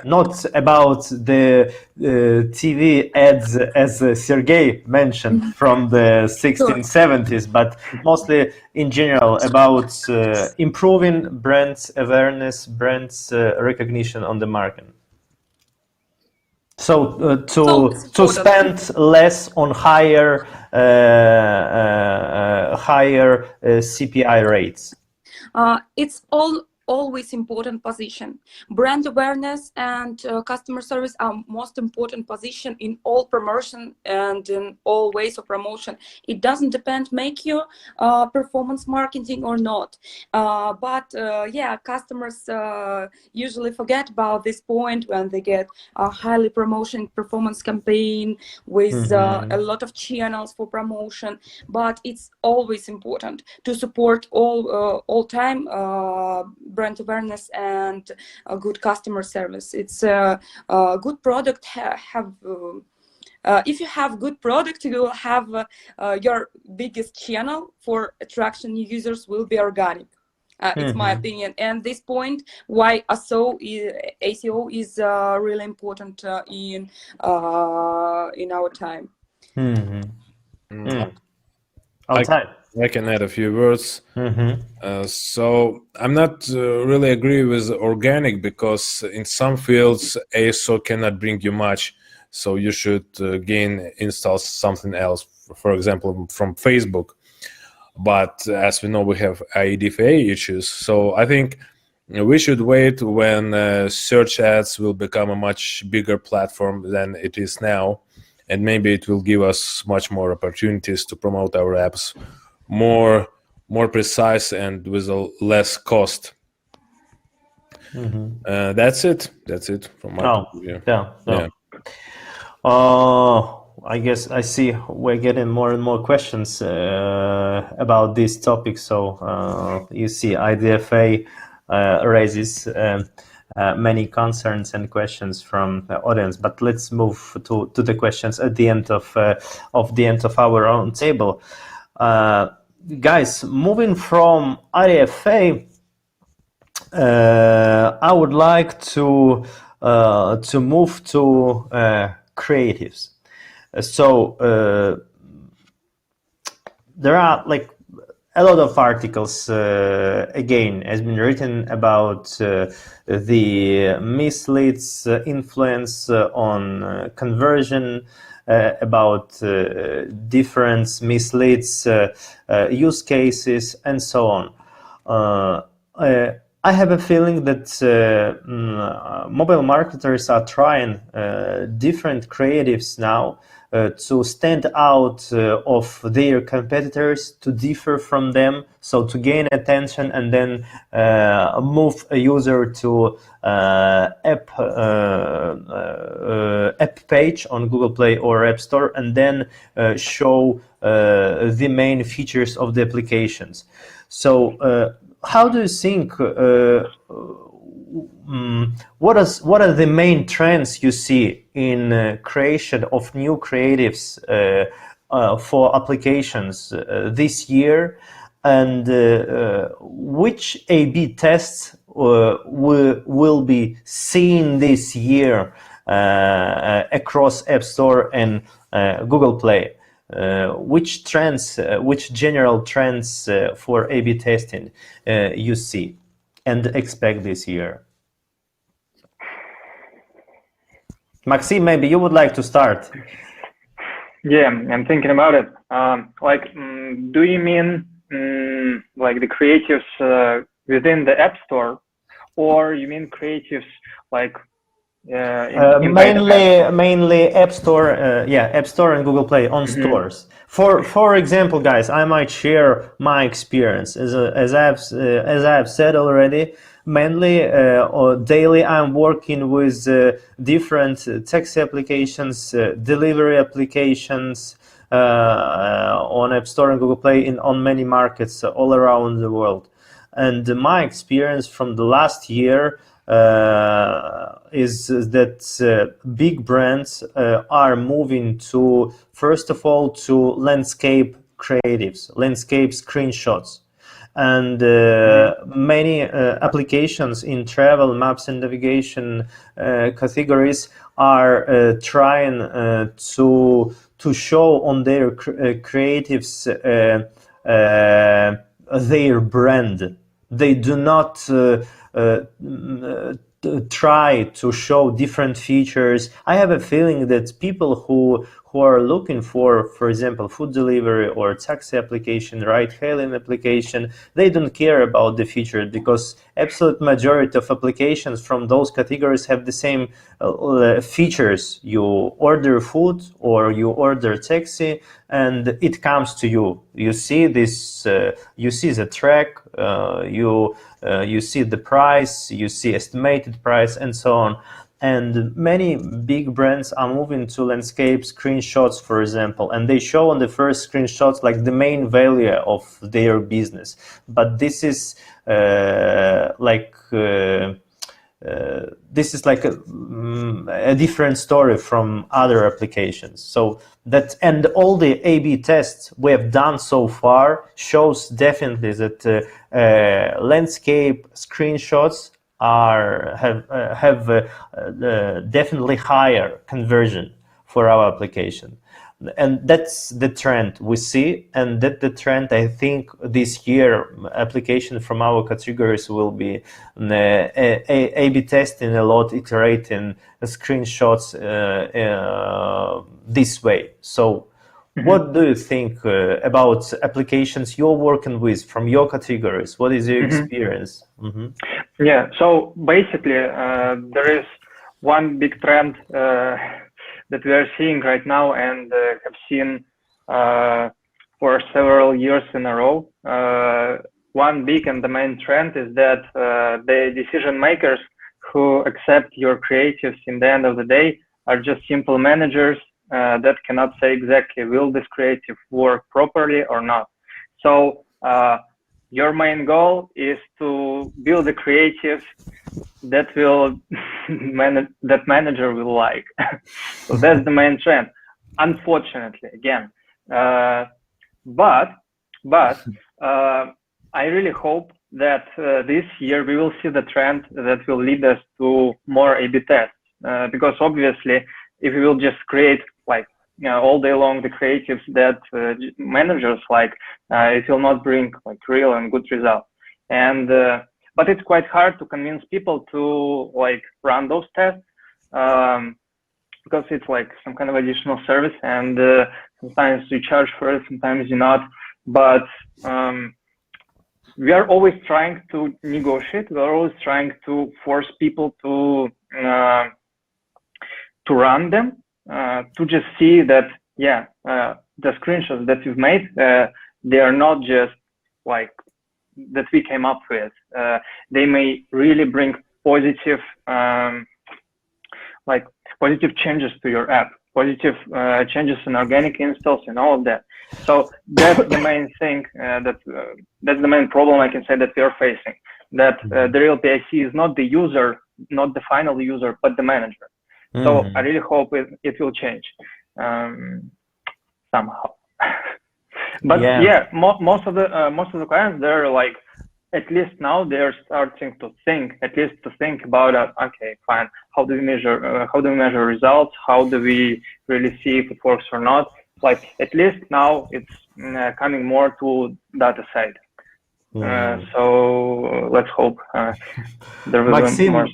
not about the TV ads as Sergey mentioned from the 1670s, but mostly in general about improving brands awareness, brands recognition on the market. So So it's to important. spend less on higher CPI rates. It's always important position. Brand awareness and customer service are most important position in all promotion and in all ways of promotion. It doesn't depend make you performance marketing or not, but yeah, customers usually forget about this point when they get a highly promotion performance campaign with a lot of channels for promotion. But it's always important to support all time brand awareness and a good customer service. It's a good product if you have good product, you will have your biggest channel for attraction new users will be organic. It's my opinion, and this point why ASO is really important in our time. Altai. I can add a few words. So I'm not really agree with organic, because in some fields ASO cannot bring you much. So you should install something else, for example, from Facebook. But as we know, we have IDFA issues. So I think we should wait when search ads will become a much bigger platform than it is now. And maybe it will give us much more opportunities to promote our apps more precise and with a less cost. That's it from my point of view. Yeah. I guess I see we're getting more and more questions about this topic. So you see, IDFA raises many concerns and questions from the audience. But let's move to the questions at the end of our roundtable. Guys, moving from IDFA, I would like to move to creatives. So there are like a lot of articles again has been written about the misleads influence on conversion, about different misleads use cases, and so on. I have a feeling that mobile marketers are trying different creatives now to stand out of their competitors, to differ from them, so to gain attention and then move a user to app page on Google Play or App Store, and then show the main features of the applications. So how do you think, what are the main trends you see in creation of new creatives for applications this year, and which A/B tests will be seen this year across App Store and Google Play? Which general trends for A/B testing you see and expect this year? Maxim, maybe you would like to start. Yeah, I'm thinking about it. Do you mean like the creatives within the App Store, or you mean creatives like mainly App Store, App Store and Google Play on stores. For example, guys, I might share my experience as I've said already. Mainly or daily, I'm working with different taxi applications, delivery applications on App Store and Google Play on many markets all around the world. And my experience from the last year is that big brands are moving to, first of all, to landscape creatives, landscape screenshots. And many applications in travel, maps, and navigation categories are trying to show on their creatives their brand. They do not try to show different features. I have a feeling that people who are looking for example, food delivery or taxi application, ride-hailing application, they don't care about the feature, because absolute majority of applications from those categories have the same features. You order food or you order taxi, and it comes to you. You see this. You see the track. You see the price. You see estimated price, and so on. And many big brands are moving to landscape screenshots, for example, and they show on the first screenshots like the main value of their business. But this is like a different story from other applications. So that, and all the A/B tests we have done so far shows definitely that landscape screenshots have definitely higher conversion for our application, and that's the trend we see. And that the trend, I think, this year application from our categories will be A/B testing a lot, iterating screenshots this way. So what do you think about applications you're working with from your categories? What is your experience? Yeah, so basically there is one big trend that we are seeing right now, and have seen for several years in a row. One big and the main trend is that the decision makers who accept your creatives in the end of the day are just simple managers that cannot say exactly will this creative work properly or not. So your main goal is to build a creative that will that manager will like. So that's the main trend, unfortunately, again. But I really hope that this year we will see the trend that will lead us to more A/B tests, because obviously if we will just create like all day long the creatives that managers like, it will not bring like real and good results. And but it's quite hard to convince people to like run those tests, because it's like some kind of additional service, and sometimes you charge for it, sometimes you not. But we are always trying to negotiate. We are always trying to force people to run them, to just see that, yeah, the screenshots that you've made, they are not just like that we came up with. They may really bring positive, like positive changes to your app, positive changes in organic installs and all of that. So that's the main thing, that's the main problem I can say that we are facing, that the real PIC is not the user, not the final user, but the manager. So I really hope it will change somehow. But yeah, most of the clients, they're like, at least now they're starting to think, about okay, fine, how do we measure results? How do we really see if it works or not? Like, at least now it's coming more to data side. So let's hope there will be more.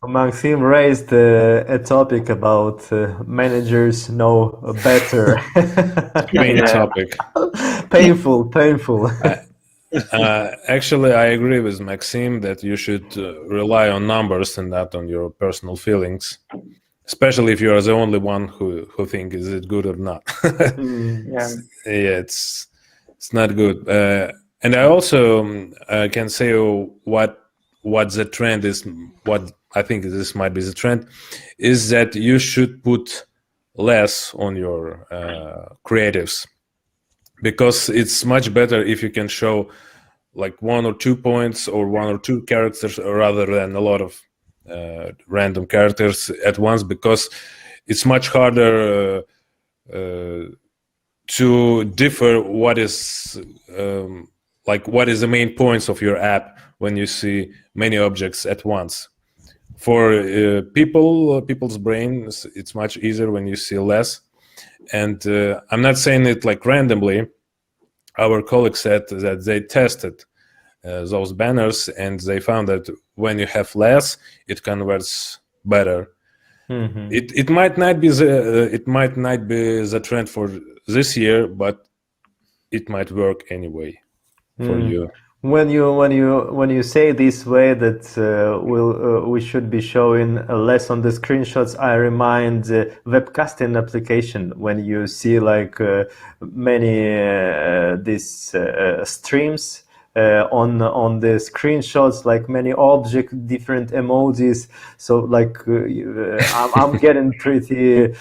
Maxim raised a topic about managers know better. Main topic. Painful. Actually, I agree with Maxim that you should rely on numbers and not on your personal feelings, especially if you are the only one who think is it good or not. Yeah, it's not good. And I also can say what the trend is. What I think this might be the trend is that you should put less on your creatives, because it's much better if you can show like 1 or 2 points or 1 or 2 characters rather than a lot of random characters at once, because it's much harder to differ what is what is the main points of your app when you see many objects at once. For people's brains, it's much easier when you see less. And I'm not saying it like randomly. Our colleagues said that they tested those banners, and they found that when you have less, it converts better. Mhm. It might not be the trend for this year, but it might work anyway for you. When you say this way that we should be showing less on the screenshots, I remind webcasting application when you see like many these streams on the screenshots, like many objects, different emojis. So like I'm getting pretty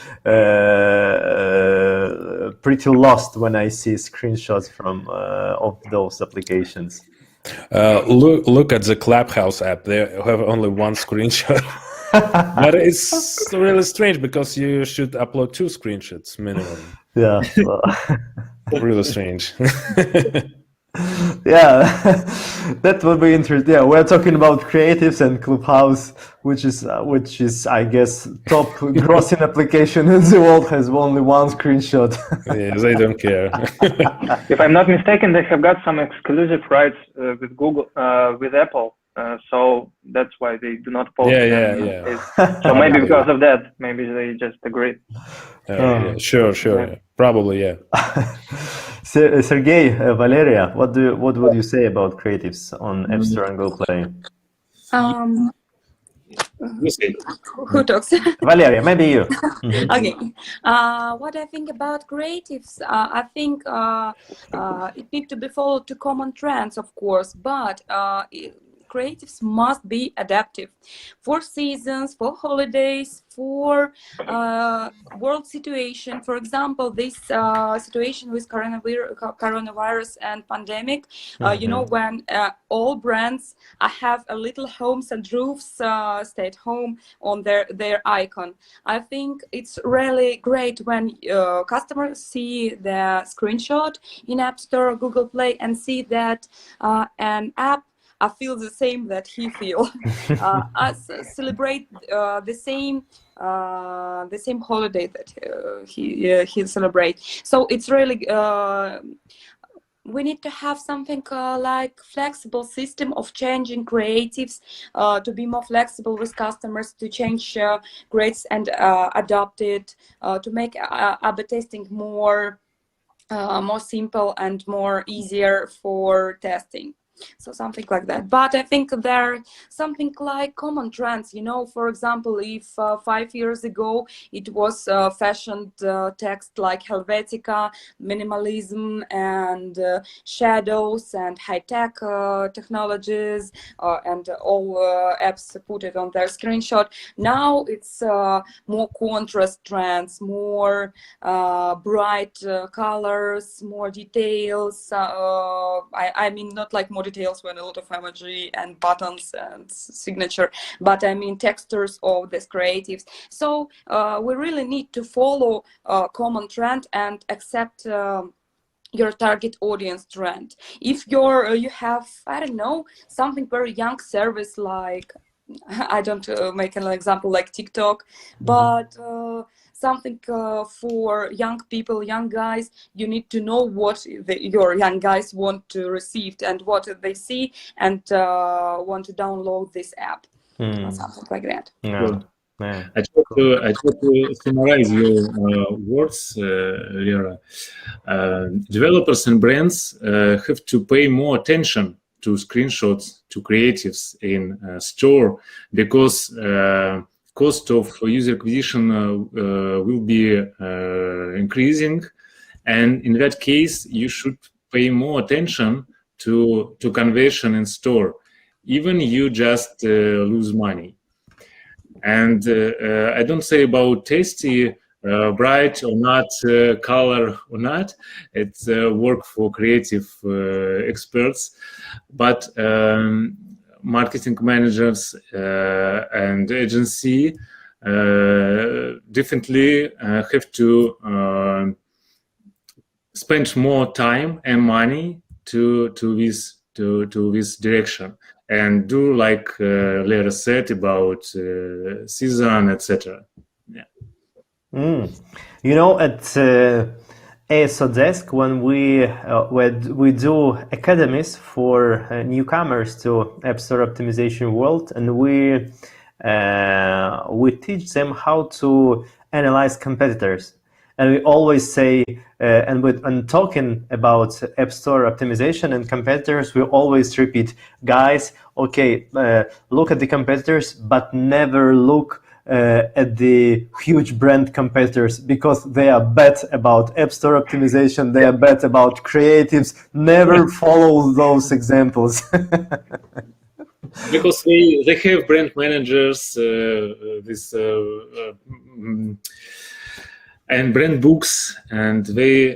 lost when I see screenshots from of those applications. Look at the Clubhouse app. They have only one screenshot. But it's really strange because you should upload 2 screenshots minimum. Yeah. Well, Really strange. yeah, that would be interesting. Yeah, we're talking about creatives and Clubhouse, which is I guess top grossing application in the world, has only one screenshot. Yeah, they don't care. If I'm not mistaken, they have got some exclusive rights with Google, with Apple. So that's why they do not post. Yeah. So maybe because of that, maybe they just agreed. Yeah, sure. Yeah. Probably, yeah. Sergey, Valeria, what would you say about creatives on App Store and Google Play? Who talks? Valeria, maybe you. Okay. What I think about creatives, I think it needs to be followed to common trends, of course, but creatives must be adaptive for seasons, for holidays, for world situation. For example, this situation with coronavirus and pandemic, you know, when all brands have a little homes and roofs stay at home on their icon. I think it's really great when customers see the screenshot in App Store or Google Play and see that an app I feel the same that he feels. Us celebrate the same holiday that he celebrates. So it's really we need to have something like flexible system of changing creatives to be more flexible with customers, to change grades and adopt it, to make A/B testing more simple and more easier for testing. So something like that. But I think there are something like common trends, you know, for example, if 5 years ago it was fashioned text like Helvetica, minimalism and shadows and high-tech technologies and all apps put it on their screenshot. Now it's more contrast trends, more bright colors, more details. I mean, not like more details when a lot of emoji and buttons and signature, but I mean textures of these creatives. So we really need to follow a common trend and accept your target audience trend. If you have, I don't know, something very young service like, I don't make an example like TikTok, but something for young people, young guys, you need to know what your young guys want to receive and what they see and want to download this app, or something like that. Yeah. Yeah. I try to summarize your words, Lera. Developers and brands have to pay more attention to screenshots, to creatives in store, because cost of user acquisition will be increasing, and in that case you should pay more attention to conversion in store, even you just lose money. And I don't say about tasty, bright or not, color or not. It's work for creative experts, but marketing managers and agency definitely have to spend more time and money to this direction, and do like Lera said about season, etc. Yeah. You know, ASOdesk, when we do academies for newcomers to App Store optimization world, and we teach them how to analyze competitors. And we always say, when talking about App Store optimization and competitors, we always repeat, guys, okay, look at the competitors, but never look at the huge brand competitors, because they are bad about App Store optimization, they are bad about creatives. Never follow those examples. Because they have brand managers, and brand books, and they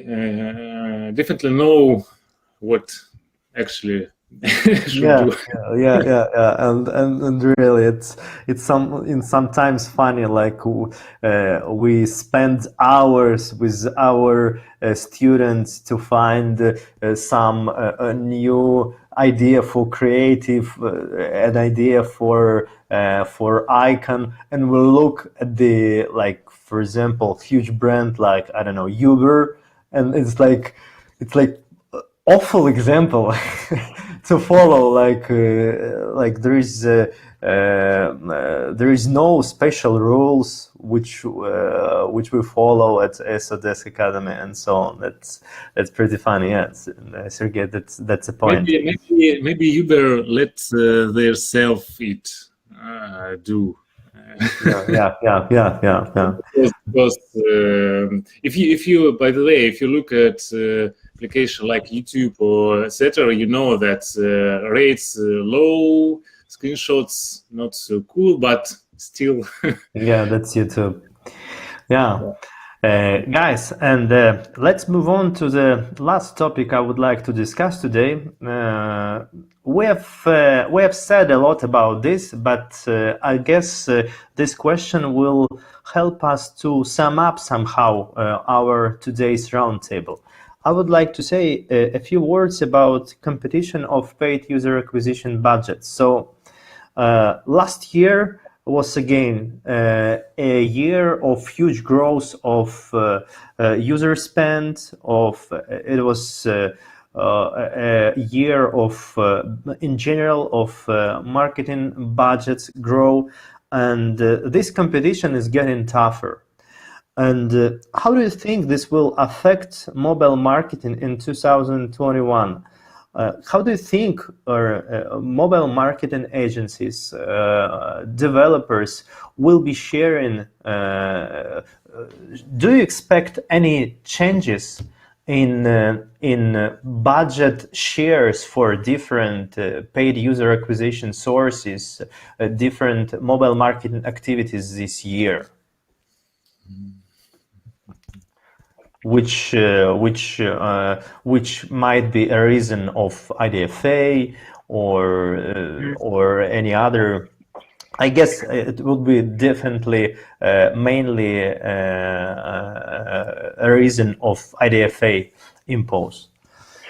definitely know what actually should do. And really, it's sometimes funny. Like we spend hours with our students to find some new idea for creative, an idea for icon, and we'll look at the, like, for example, huge brand like, I don't know, Uber, and it's like awful example to follow. Like there is no special rules which we follow at ASOdesk Academy and so on. That's pretty funny. Yeah, Sergey, that's a point. Maybe Uber let their self do. Yeah. Because if you by the way, if you look at application like YouTube or etc., you know that rates low, screenshots not so cool, but still. Yeah, that's YouTube. Yeah. Guys, and let's move on to the last topic I would like to discuss today. We have said a lot about this, but I guess this question will help us to sum up somehow our today's roundtable. I would like to say a few words about competition of paid user acquisition budgets. So last year was again a year of huge growth of user spend. It was a year of, in general, of marketing budgets grow, and this competition is getting tougher. And how do you think this will affect mobile marketing in 2021? How do you think mobile marketing agencies, developers will be sharing? Do you expect any changes in budget shares for different paid user acquisition sources, different mobile marketing activities this year? Which might be a reason of IDFA or any other. I guess it would be definitely mainly a reason of IDFA impose.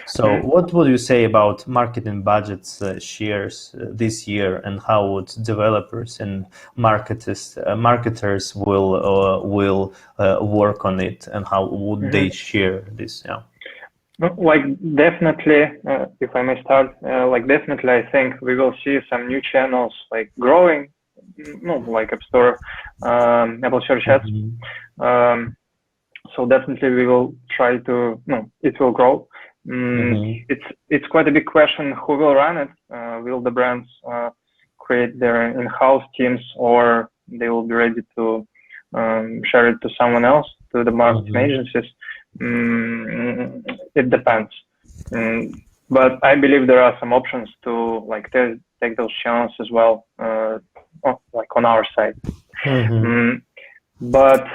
So what would you say about marketing budgets shares this year, and how would developers and marketers will work on it, and how would they share this? Yeah. Like definitely, if I may start, like definitely, I think we will see some new channels like growing, like App Store, Apple Search Ads. So definitely we will try to, it will grow. It's quite a big question who will run it. Will the brands create their in-house teams, or they will be ready to share it to someone else, to the marketing agencies? It depends. But I believe there are some options to like take those channels as well, like on our side. But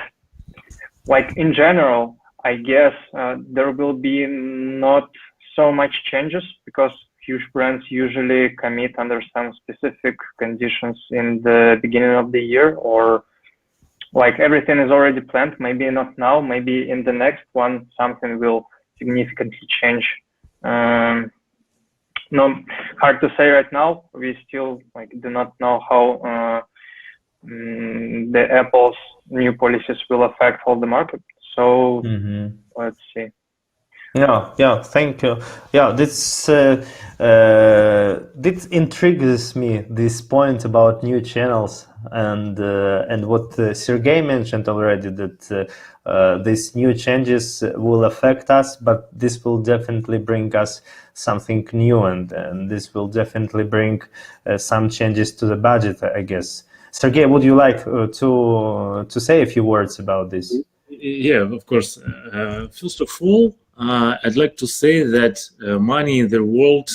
like in general, I guess there will be not so much changes, because huge brands usually commit under some specific conditions in the beginning of the year, or like everything is already planned. Maybe not now, maybe in the next one something will significantly change. No, hard to say right now. We still do not know how the Apple's new policies will affect all the market. So Mm-hmm. let's see. Yeah, thank you. Yeah, this intrigues me, this point about new channels, and what Sergey mentioned already, that these new changes will affect us, but this will definitely bring us something new, and this will definitely bring some changes to the budget, I guess. Sergey, would you like to say a few words about this? Yeah, of course. First of all, I'd like to say that money in the world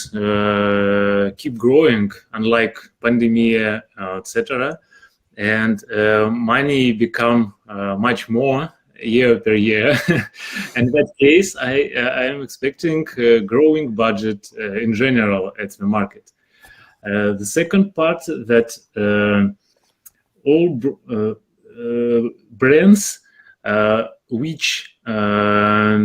keep growing, unlike pandemic, etc. And money become much more year per year. And in that case, I am expecting a growing budget in general at the market. The second part that all brands which are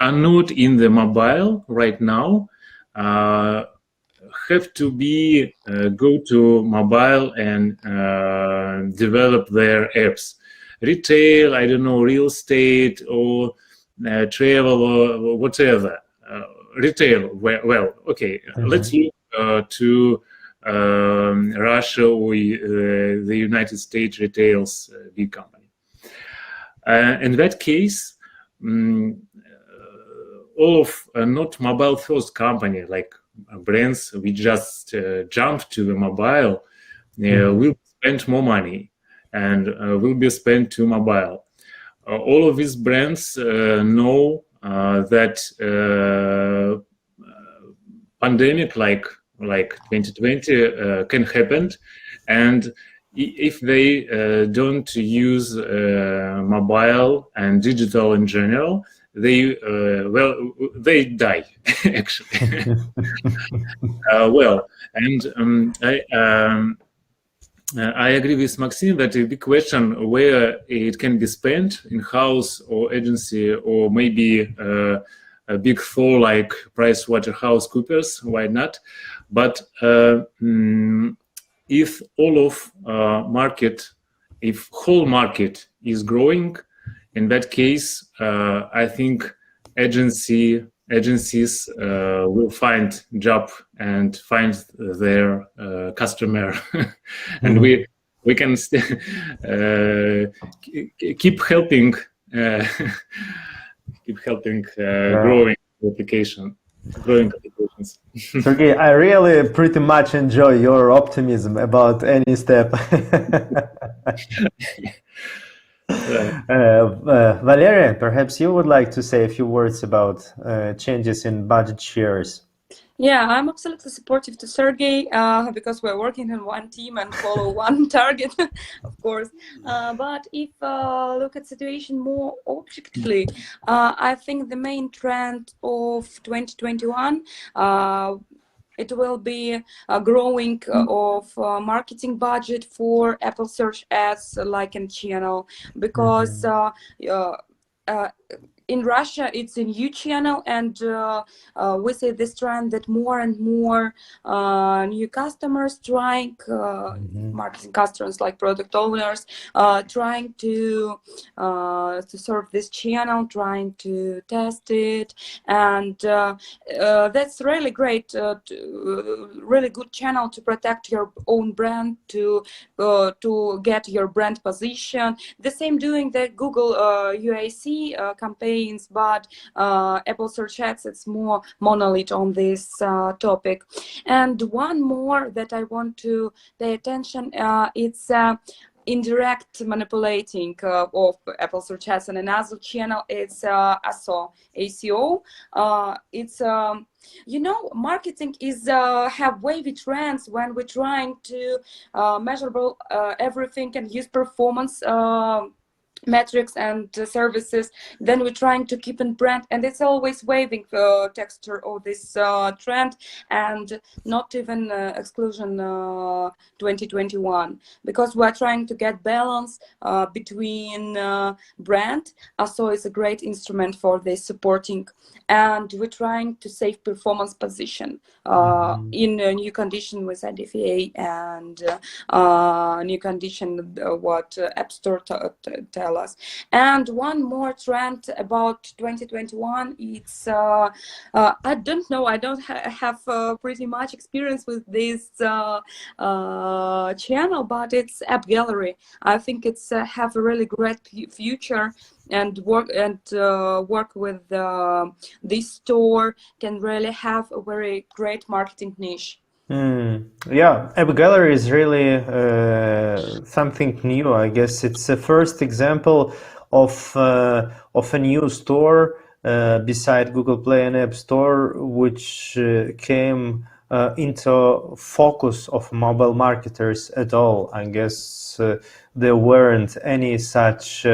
not in the mobile right now have to be go to mobile and develop their apps. Retail, I don't know, real estate or travel or whatever. Retail, well, okay. Mm-hmm. Let's look to Russia or the United States retails big company. In that case, all of not mobile first company like brands we just jump to the mobile will spend more money and will be spent to mobile. All of these brands know that pandemic like 2020 can happen, and if they don't use mobile and digital in general, they die actually. I agree with Maxim that a big question where it can be spent, in-house or agency, or maybe a big four like PricewaterhouseCoopers, why not? But if all of if whole market is growing, in that case, I think agencies will find job and find their customer, and we can keep helping growing applications. Sergey, I really pretty much enjoy your optimism about any step. Valeria, perhaps you would like to say a few words about changes in budget shares. Yeah, I'm absolutely supportive to Sergey because we're working in one team and follow one target, of course. But if look at situation more objectively, I think the main trend of 2021 it will be a growing of marketing budget for Apple search ads like in channel, because in Russia, it's a new channel, and we see this trend that more and more new customers trying, marketing customers like product owners, trying to serve this channel, trying to test it, and that's really great, really good channel to protect your own brand, to get your brand position. The same doing the Google UAC campaign. But Apple Search Ads, it's more monolith on this topic. And one more that I want to pay attention, it's indirect manipulating of Apple Search Ads and another channel. It's ASO. It's marketing is have wavy trends when we're trying to measurable everything and use performance metrics and services, then we're trying to keep in brand, and it's always waving texture of this trend, and not even exclusion 2021, because we're trying to get balance between brand. ASO is a great instrument for this supporting, and we're trying to save performance position in a new condition with IDFA and new condition what App Store tell tell us. And one more trend about 2021, it's I don't know, I don't have pretty much experience with this channel, but it's app gallery. I think it's have a really great future, and work with this store can really have a very great marketing niche. Yeah, App Gallery is really something new. I guess it's the first example of a new store beside Google Play and App Store, which came into focus of mobile marketers at all. I guess there weren't any such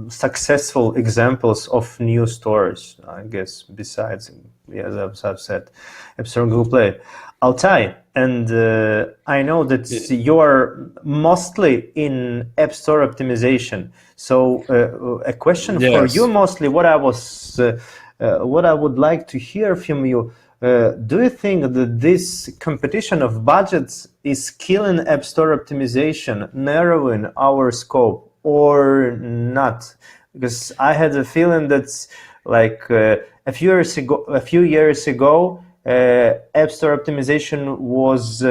successful examples of new stores, I guess, besides, as I've said, App Store and Google Play. Altai, and I know that you are mostly in App Store optimization. So a question for you mostly, what I would like to hear from you, do you think that this competition of budgets is killing App Store optimization, narrowing our scope, or not? Because I had a feeling that, like a few years ago, App Store optimization was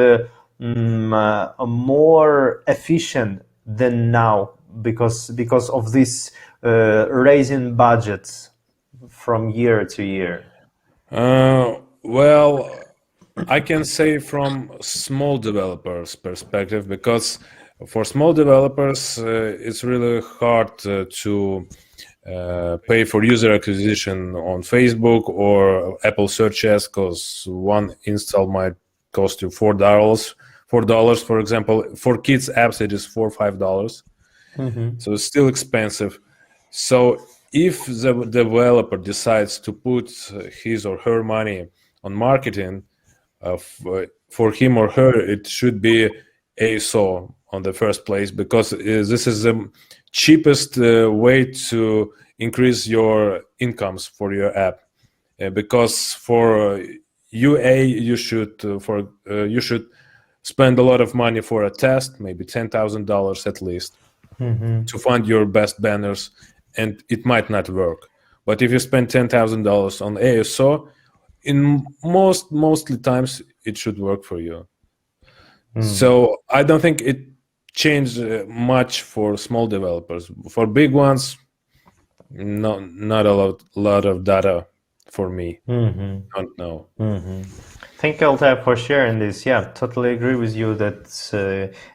more efficient than now because of this raising budgets from year to year. Well, I can say from small developers' perspective, because for small developers, it's really hard to pay for user acquisition on Facebook or Apple Search Ads, because one install might cost you $4, for example. For kids apps, it is $4 or $5. So it's still expensive. So if the developer decides to put his or her money on marketing, for him or her, it should be ASO on the first place, because this is the cheapest way to increase your incomes for your app. Because for UA, you should spend a lot of money for a test, maybe $10,000 at least, to find your best banners, and it might not work. But if you spend $10,000 on ASO, in mostly times it should work for you. So I don't think it changed much for small developers. For big ones, not a lot of data for me. Don't know. Thank you, Altai, for sharing this. Yeah, totally agree with you that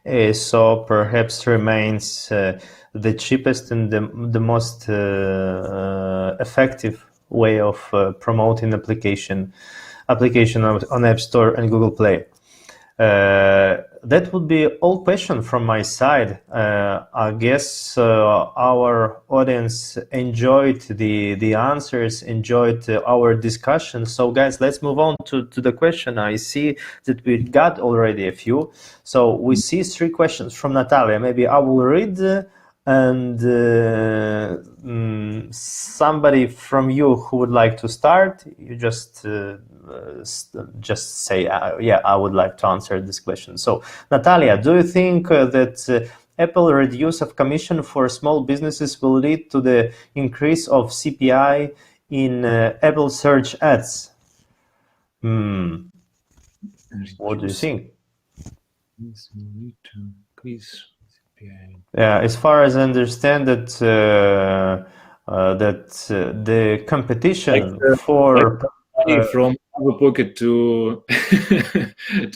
ASO perhaps remains the cheapest and the most effective way of promoting application on App Store and Google Play. That would be all questions from my side. I guess our audience enjoyed the answers, enjoyed our discussion. So guys, let's move on to the question. I see that we got already a few. So we see 3 questions from Natalia. Maybe I will read and somebody from you who would like to start, you just say, yeah, I would like to answer this question. So Natalia, do you think that Apple reduce of commission for small businesses will lead to the increase of CPI in Apple search ads? What do you think? Yeah, as far as I understand that the competition for money from other pocket to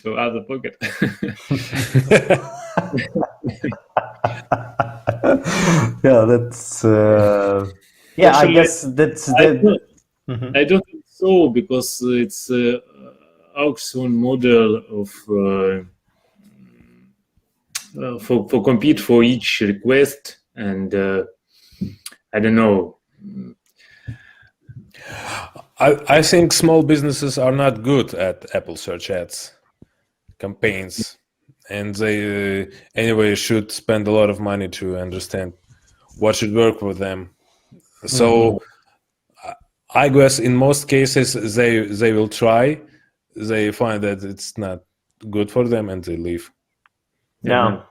to other pocket. Yeah, that's yeah. Actually, I guess that's I don't think so, because it's auction model of for compete for each request, and I don't know. I think small businesses are not good at Apple search ads campaigns, and they anyway should spend a lot of money to understand what should work with them. So I guess in most cases they will try, they find that it's not good for them, and they leave. Yeah.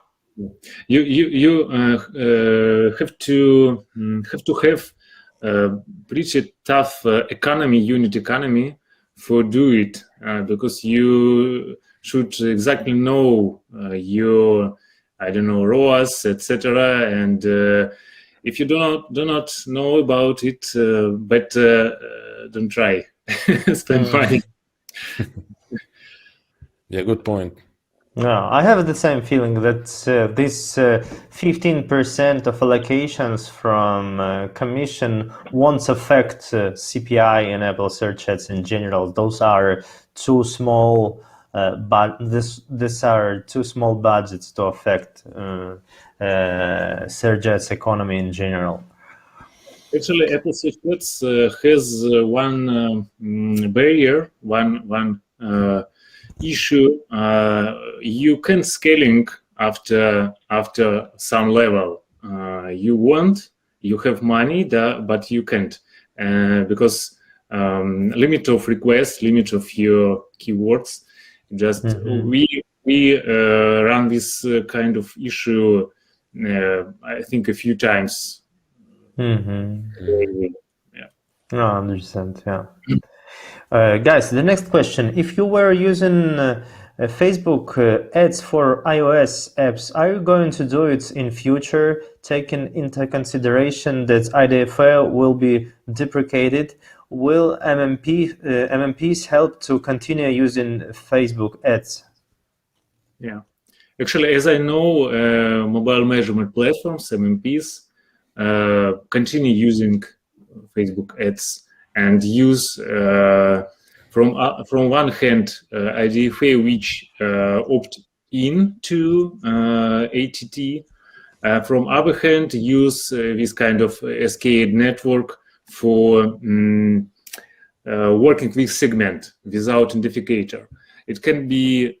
You have to have pretty tough unit economy for do it, because you should exactly know your, I don't know, ROAS, etc. And if you do not know about it, don't try spend money. Yeah, good point. No, I have the same feeling that this 15% of allocations from commission won't affect CPI and Apple search ads in general. Those are too small, but these are too small budgets to affect search ads economy in general. Actually, Apple search ads has one barrier, one issue. You can scaling after some level. You have money, but you can't because limit of requests, limit of your keywords. Just we run this kind of issue. I think a few times. Yeah. No, I understand. Yeah. Guys, the next question. If you were using Facebook ads for iOS apps, are you going to do it in future, taking into consideration that IDFA will be deprecated? Will MMPs help to continue using Facebook ads? Yeah. Actually, as I know, mobile measurement platforms, MMPs, continue using Facebook ads and use from one hand IDFA, which opt in to ATT. From other hand, use this kind of SKAD network for working with segment without identifier. It can be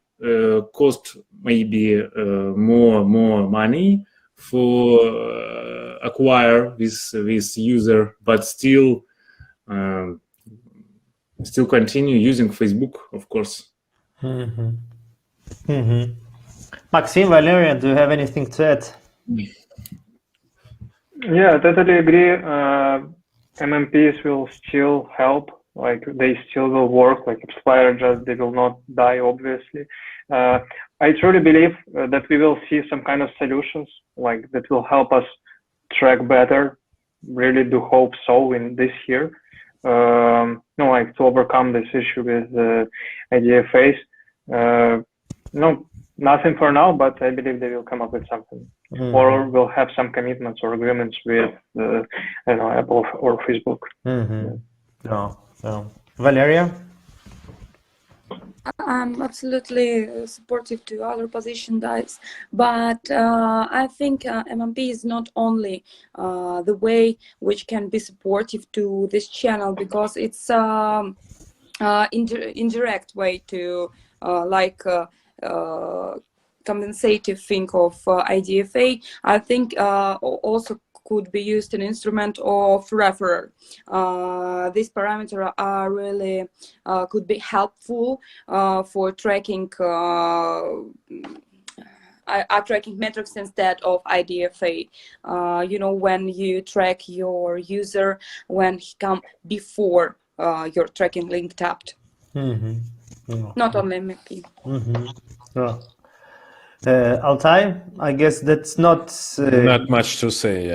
cost maybe more money for acquire this user, but still continue using Facebook, of course. Maxim, Valeria, do you have anything to add? Yeah, I totally agree. MMPs will still help. Like they still will work. Like Expire, just they will not die, obviously. I truly believe that we will see some kind of solutions like that will help us track better. Really do hope so in this year. Like to overcome this issue with IDFAs. No, nothing for now, but I believe they will come up with something, or we'll have some commitments or agreements with, I don't know, Apple or Facebook. Valeria? I'm absolutely supportive to other position, guys, but I think MMP is not only the way which can be supportive to this channel, because it's indirect way to compensative thing of IDFA. I think also could be used an instrument of referrer. These parameters are really could be helpful for tracking tracking metrics instead of IDFA. When you track your user when he come before your tracking link tapped. Not only MP. Altai, I guess that's not much to say.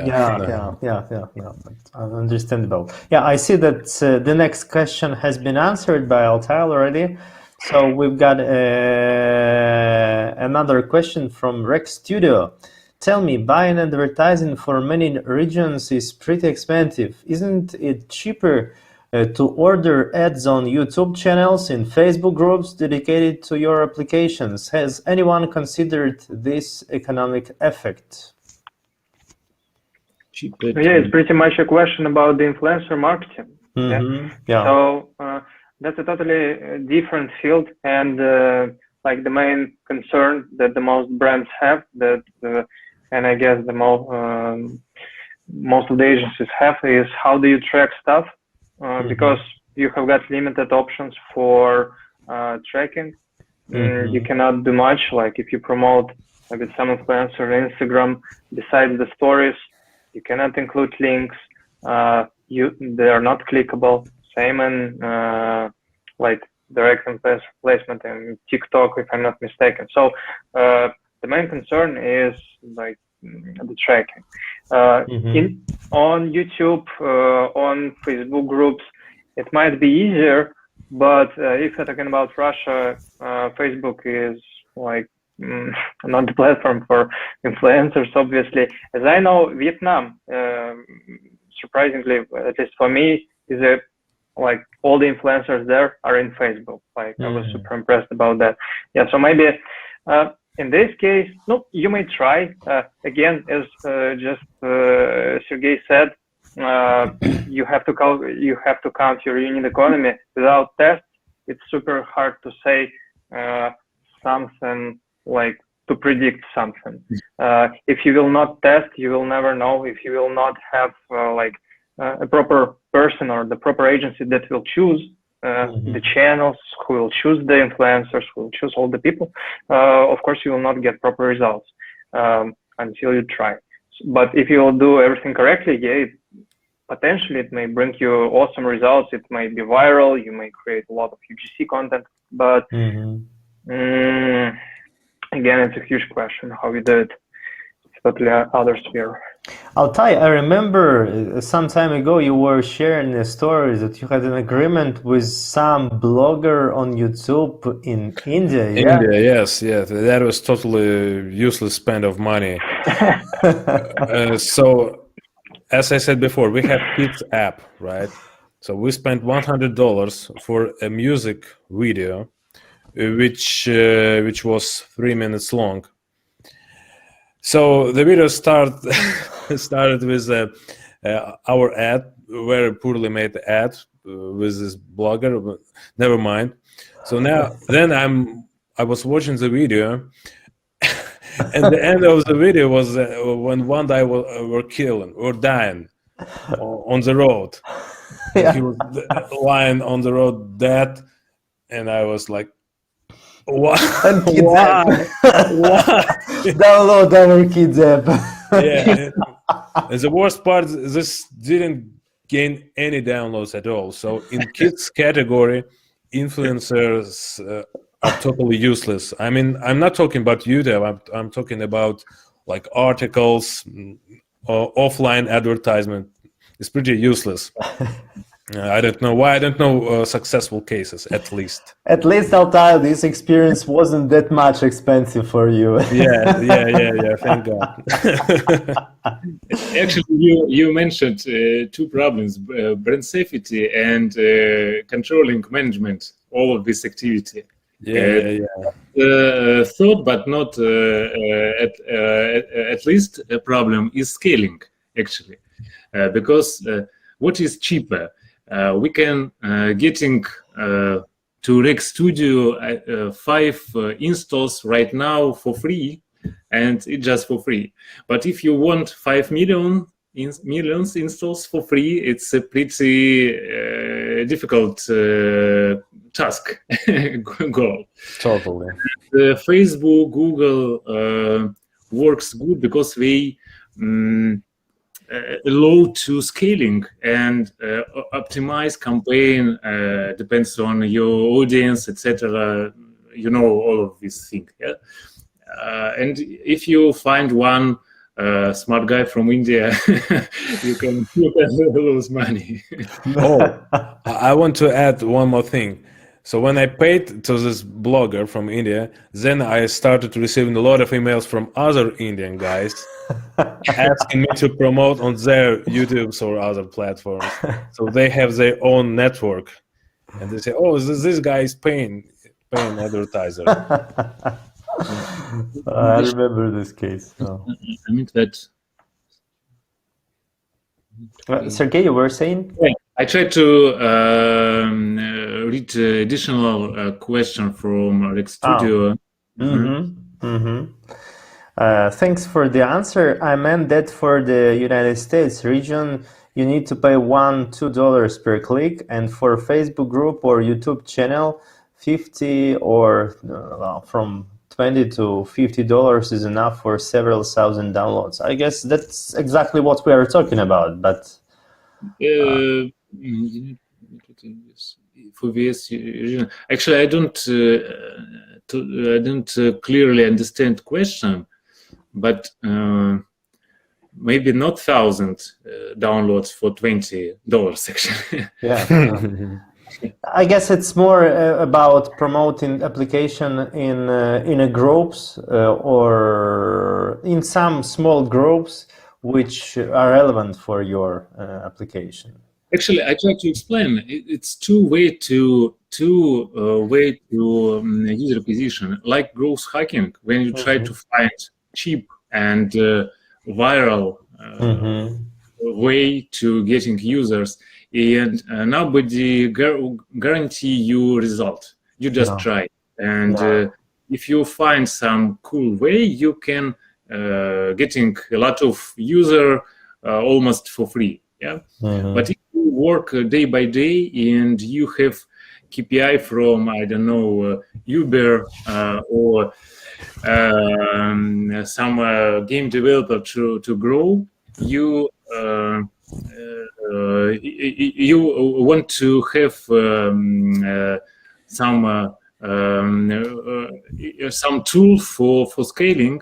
Understandable. Yeah, I see that the next question has been answered by Altai already. So we've got another question from Rex Studio. Tell me, buying advertising for many regions is pretty expensive. Isn't it cheaper to order ads on YouTube channels in Facebook groups dedicated to your applications? Has anyone considered this economic effect? Yeah, it's pretty much a question about the influencer marketing. So that's a totally different field, and like the main concern that the most brands have, that and I guess the most of the agencies have, is how do you track stuff? Because you have got limited options for tracking. You cannot do much. Like if you promote with some influencers on Instagram, besides the stories, you cannot include links. They are not clickable. Same in like direct influencer placement in TikTok, if I'm not mistaken. So the main concern is like the tracking. On YouTube, on Facebook groups, it might be easier, but if you're talking about Russia, Facebook is like not the platform for influencers, obviously. As I know, Vietnam, surprisingly, at least for me, is like all the influencers there are in Facebook. Like I was super impressed about that. Yeah, so maybe in this case, no, you may try. Again, as just Sergey said, you have to count your unit economy. Without tests, it's super hard to say something, like to predict something. If you will not test, you will never know. If you will not have like a proper person or the proper agency that will choose the channels, who will choose the influencers, who will choose all the people, of course you will not get proper results until you try. But if you will do everything correctly, yeah, potentially it may bring you awesome results. It may be viral. You may create a lot of UGC content, but again, it's a huge question how you do it. It's totally other sphere. Altai, I remember some time ago you were sharing a story that you had an agreement with some blogger on YouTube in India. Yeah? India, yes. That was totally useless spend of money. So, as I said before, we have kids app, right? So we spent $100 for a music video, which was 3 minutes long. So the video started with our ad, very poorly made ad with this blogger. But never mind. So then I was watching the video, and the end of the video was when one guy were killing or dying on the road. Yeah. He was lying on the road dead, and I was like, Why? Why? Download our kids app. Yeah. And the worst part, this didn't gain any downloads at all. So in kids category, influencers are totally useless. I mean, I'm not talking about YouTube. I'm talking about like articles, offline advertisement. It's pretty useless. I don't know why. I don't know successful cases, at least. At least, Altai, this experience wasn't that much expensive for you. Yeah. Thank God. Actually, you mentioned two problems: brand safety and controlling management. All of this activity. Thought, but not at least a problem is scaling. Actually, because what is cheaper? We can getting to Rec Studio 5 installs right now for free, and it's just for free. But if you want 5 millions installs for free, it's a pretty difficult task goal. Totally. Facebook, Google works good because they allow to scaling and optimize campaign depends on your audience, etc. You know all of these things. Yeah? And if you find one smart guy from India, you can lose money. I want to add one more thing. So when I paid to this blogger from India, then I started receiving a lot of emails from other Indian guys asking me to promote on their YouTubes or other platforms. So they have their own network, and they say, "Oh, this guy is paying advertiser." I remember this case. So. I mean that. Sergey, you were saying? Yeah, I tried to read additional question from Rec Studio. Thanks for the answer. I meant that for the United States region, you need to pay $1-2 per click, and for Facebook group or YouTube channel, 50 or from $20 to $50 is enough for several thousand downloads. I guess that's exactly what we are talking about. But for this region, actually, I don't clearly understand question, but maybe not 1,000 downloads for $20 actually. yeah. I guess it's more about promoting application in a groups or in some small groups which are relevant for your application. Actually, I try to explain. It's two way to user acquisition, like growth hacking. When you try to find cheap and viral way to getting users, and nobody guarantee you result. You just try, and if you find some cool way, you can getting a lot of user almost for free. Yeah, but if you work day by day and you have KPI from, I don't know, Uber or some game developer to grow, you want to have some tool for scaling,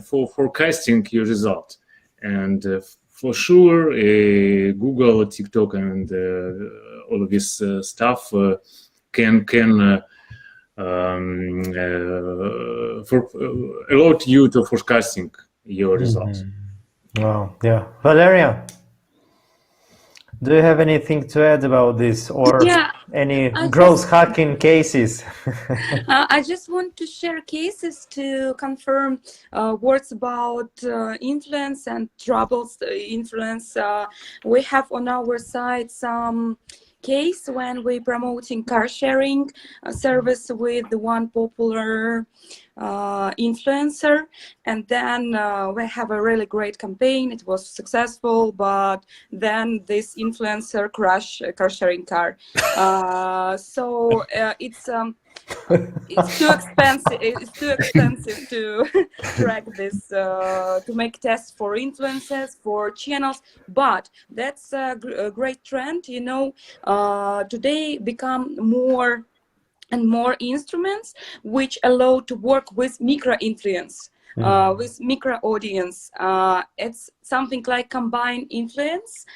for forecasting your result, and for sure, Google, TikTok, and all of this stuff can allow you to forecasting your results. Wow, yeah. Valeria, do you have anything to add about this, or any growth hacking cases? I just want to share cases to confirm words about influence and troubles influence. We have on our site some case when we're promoting car sharing service with one popular influencer, and then we have a really great campaign. It was successful, but then this influencer crashed a car sharing car. So it's too expensive. It's too expensive to track this, to make tests for influencers, for channels. But that's a great trend. You know, today become more and more instruments which allow to work with micro influence, with micro audience. It's something like combined influence,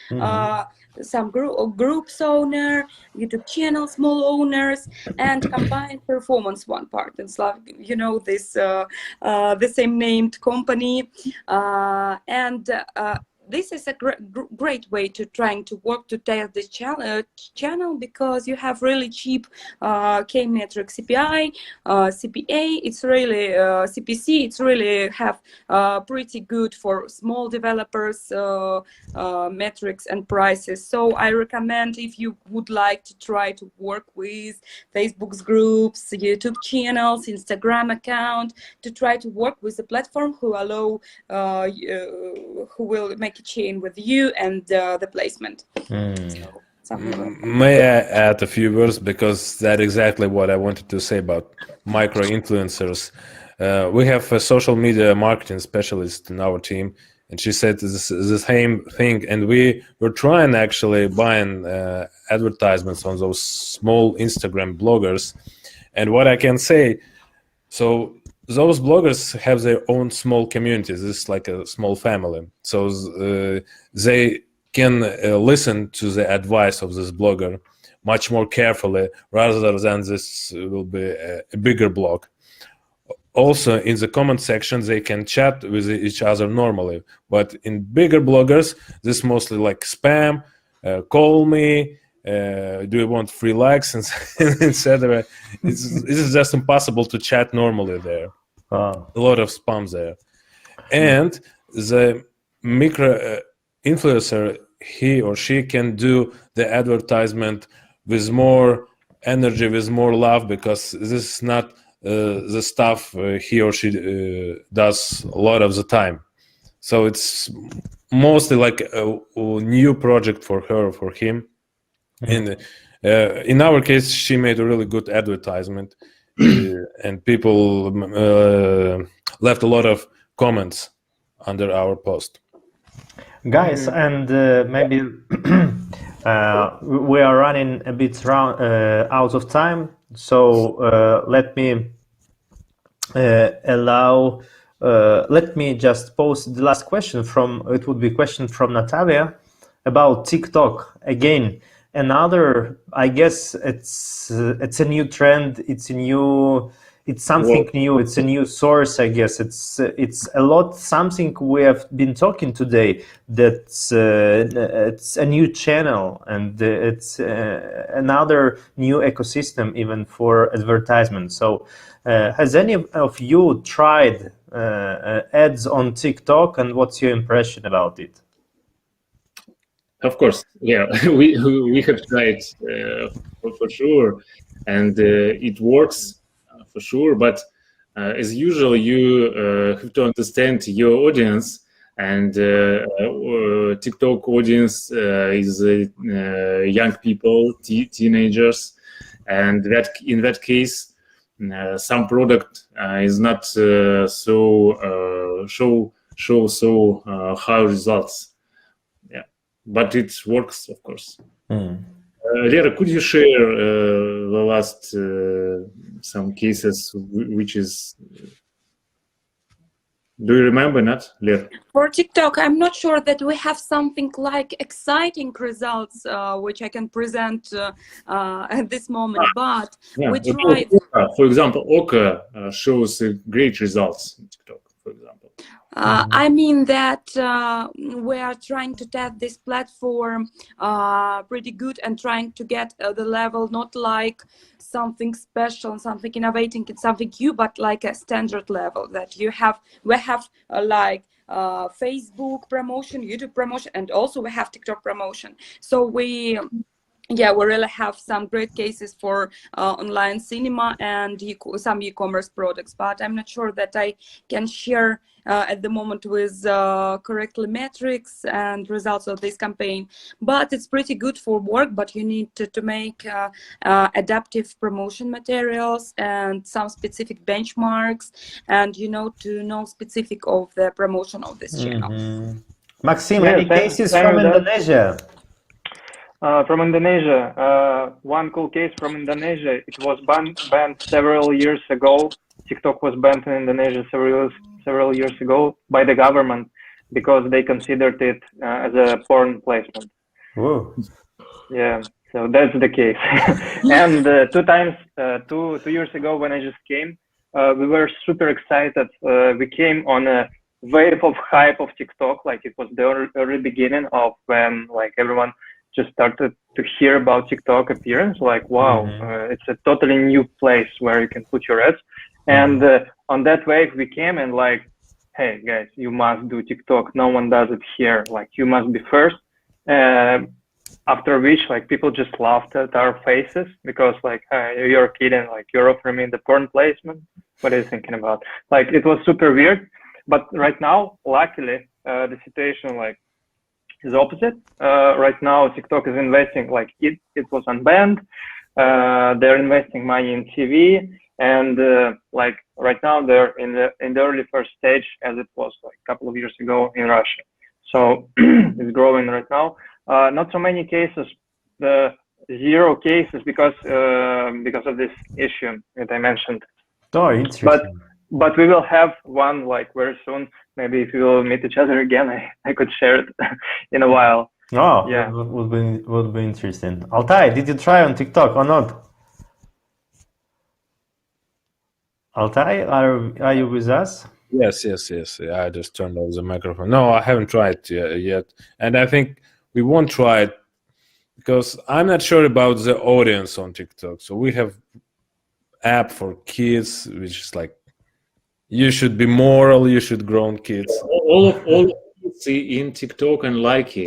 some groups owner, YouTube channel, small owners, and combined performance one part. It's like, you know, this the same named company, and this is a great way to trying to work to test this channel, because you have really cheap K-metric CPI, CPA. It's really CPC. It's really have pretty good for small developers metrics and prices. So I recommend, if you would like to try to work with Facebook's groups, YouTube channels, Instagram account, to try to work with a platform who allow who will make a chain with you and the placement. So, may I add a few words, because that's exactly what I wanted to say about micro influencers. We have a social media marketing specialist in our team, and she said the same thing. And we were trying actually buying advertisements on those small Instagram bloggers. And what I can say, so those bloggers have their own small communities. It's like a small family. So they can listen to the advice of this blogger much more carefully, rather than this will be a bigger blog. Also, in the comment section, they can chat with each other normally. But in bigger bloggers, this is mostly like spam, call me, do you want free likes, and etc. It's just impossible to chat normally there. Wow. A lot of spam there. And the micro influencer, he or she can do the advertisement with more energy, with more love, because this is not the stuff he or she does a lot of the time. So it's mostly like a new project for her, for him. And in our case, she made a really good advertisement. and people left a lot of comments under our post. Guys, and maybe we are running a bit out of time, so let me let me just pose the last question it would be a question from Natalia about TikTok. Again, another, I guess it's a new trend, it's something new, it's a new source, I guess. It's a lot, something we have been talking today, that it's a new channel, and it's another new ecosystem even for advertisement. So has any of you tried ads on TikTok, and what's your impression about it? Of course, yeah, we have tried for sure, and it works for sure. But as usual, you have to understand your audience, and TikTok audience is young people, teenagers, and that in that case, some product is not show high results. But it works, of course. Lera, could you share the last some cases, which is? Do you remember, not, Lera? For TikTok, I'm not sure that we have something like exciting results which I can present at this moment, but we tried. For example, Oka shows great results in TikTok, for example. I mean that we are trying to test this platform pretty good and trying to get the level, not like something special, something innovating, it's something new, but like a standard level that we have like Facebook promotion, YouTube promotion, and also we have TikTok promotion. So we really have some great cases for online cinema and some e-commerce products, but I'm not sure that I can share at the moment with correctly metrics and results of this campaign. But it's pretty good for work, but you need to make adaptive promotion materials and some specific benchmarks, and to know specific of the promotion of this channel. Maxim, any cases from Indonesia? From Indonesia, one cool case from Indonesia. It was banned several years ago. TikTok was banned in Indonesia several years ago by the government because they considered it as a porn placement. Whoa. Yeah, so that's the case. And 2 years ago when I just came, we were super excited. We came on a wave of hype of TikTok. Like it was the early beginning of when like everyone just started to hear about TikTok appearance, like, wow, it's a totally new place where you can put your ads. And on that wave, we came and like, hey guys, you must do TikTok. No one does it here. Like you must be first. After which, like people just laughed at our faces because like, hey, you're kidding. Like you're offering me the porn placement. What are you thinking about? Like it was super weird. But right now, luckily, the situation like is opposite. Right now, TikTok is investing, like it was unbanned. They're investing money in TV, and like right now they're in the early first stage, as it was like a couple of years ago in Russia. So it's growing right now. Not so many cases, the 0 cases because of this issue that I mentioned. Oh, interesting. But we will have one like very soon. Maybe if we will meet each other again, I could share it in a while. Oh, yeah, would be interesting. Altai, did you try on TikTok or not? Altai, are you with us? Yes. I just turned off the microphone. No, I haven't tried yet, and I think we won't try it because I'm not sure about the audience on TikTok. So we have app for kids, which is like, you should be moral, you should grown kids. All kids in TikTok and Likey,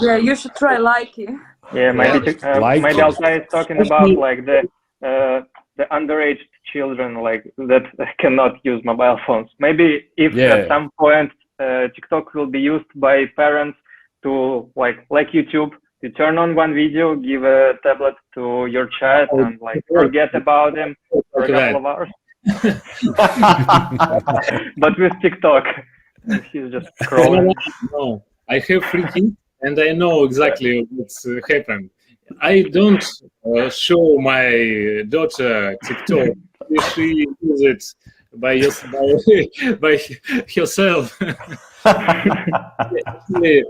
Yeah, you should try Likey. Yeah, maybe Altai is talking about like the underage children like that cannot use mobile phones. Maybe if at some point TikTok will be used by parents to like YouTube You turn on one video, give a tablet to your chat, and like forget about him for a couple of hours. But with TikTok, he's just scrolling. No, I have 3 kids, and I know exactly what's happened. I don't show my daughter TikTok. She uses it by herself. Actually,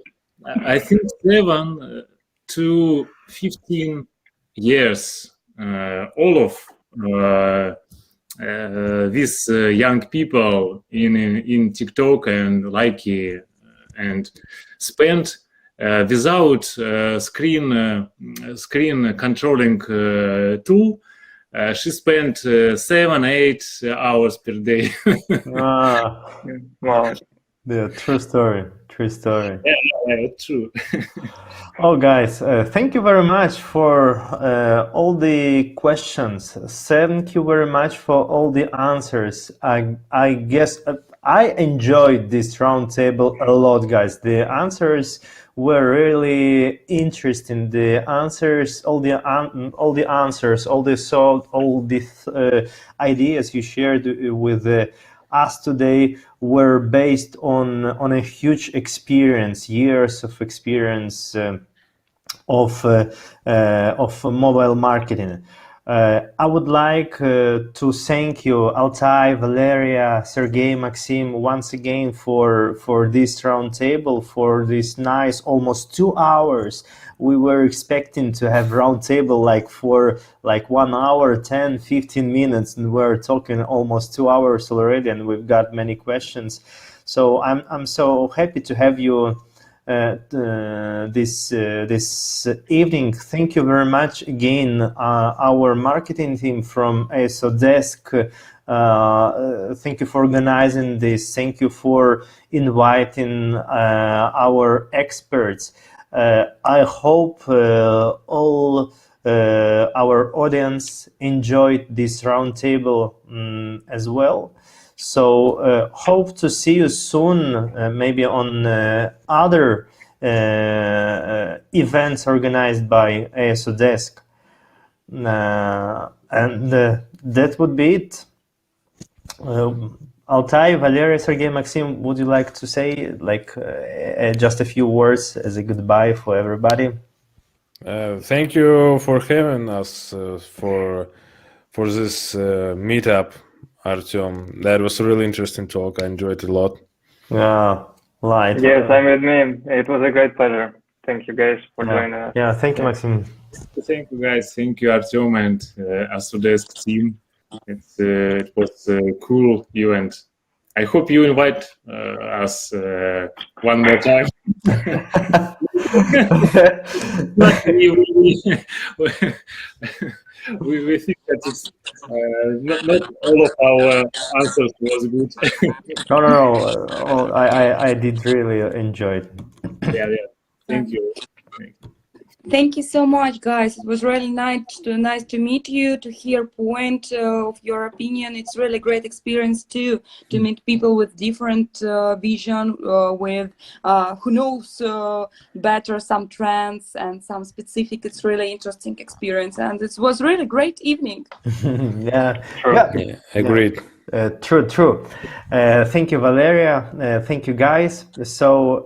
I think 7 to 15 years, all of these young people in TikTok and Likey and spend without screen controlling tool. She spent 7-8 hours per day. Wow. Yeah, true story. True story. Yeah, true. Oh, guys, thank you very much for all the questions. Thank you very much for all the answers. I guess I enjoyed this roundtable a lot, guys. The answers were really interesting. The answers, all the answers, all the ideas you shared with us today were based on a huge experience, years of experience of mobile marketing. I would like to thank you, Altai, Valeria, Sergey, Maxim, once again for this roundtable, for this nice almost 2 hours. We were expecting to have roundtable for 1 hour, 10, 15 minutes, and we're talking almost 2 hours already, and we've got many questions. So I'm so happy to have you this evening. Thank you very much again, our marketing team from ASOdesk. Thank you for organizing this. Thank you for inviting our experts. I hope all our audience enjoyed this roundtable as well. So hope to see you soon, maybe on other events organized by ASOdesk. And that would be it. Altai, Valeria, Sergey, Maxim, would you like to say just a few words as a goodbye for everybody? Thank you for having us for this meetup, Artem. That was a really interesting talk. I enjoyed it a lot. Yeah, light. Yes, I'm with me. It was a great pleasure. Thank you guys for joining us. Yeah, thank you, Maxim. Thank you, guys. Thank you, Artem and ASOdesk team. It was a cool event. I hope you invite us one more time. we think that it's, not all of our answers was good. No. I did really enjoy it. Yeah. Thank you. Thank you so much, guys. It was really nice to meet you, to hear point of your opinion. It's really great experience too, to meet people with different vision, with who knows better some trends and some specific. It's really interesting experience, and it was really great evening. Yeah, agreed. True. Thank you, Valeria. Thank you, guys. So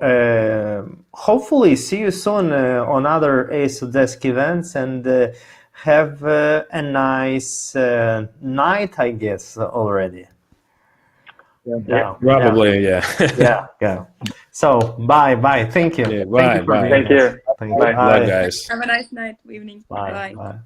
hopefully see you soon on other ASOdesk events, and have a nice night, I guess, already. Yeah, probably, yeah. Yeah. So bye. Thank you. Yeah, bye. Thank you. Thank you. Bye, guys. Have a nice night, evening. Bye.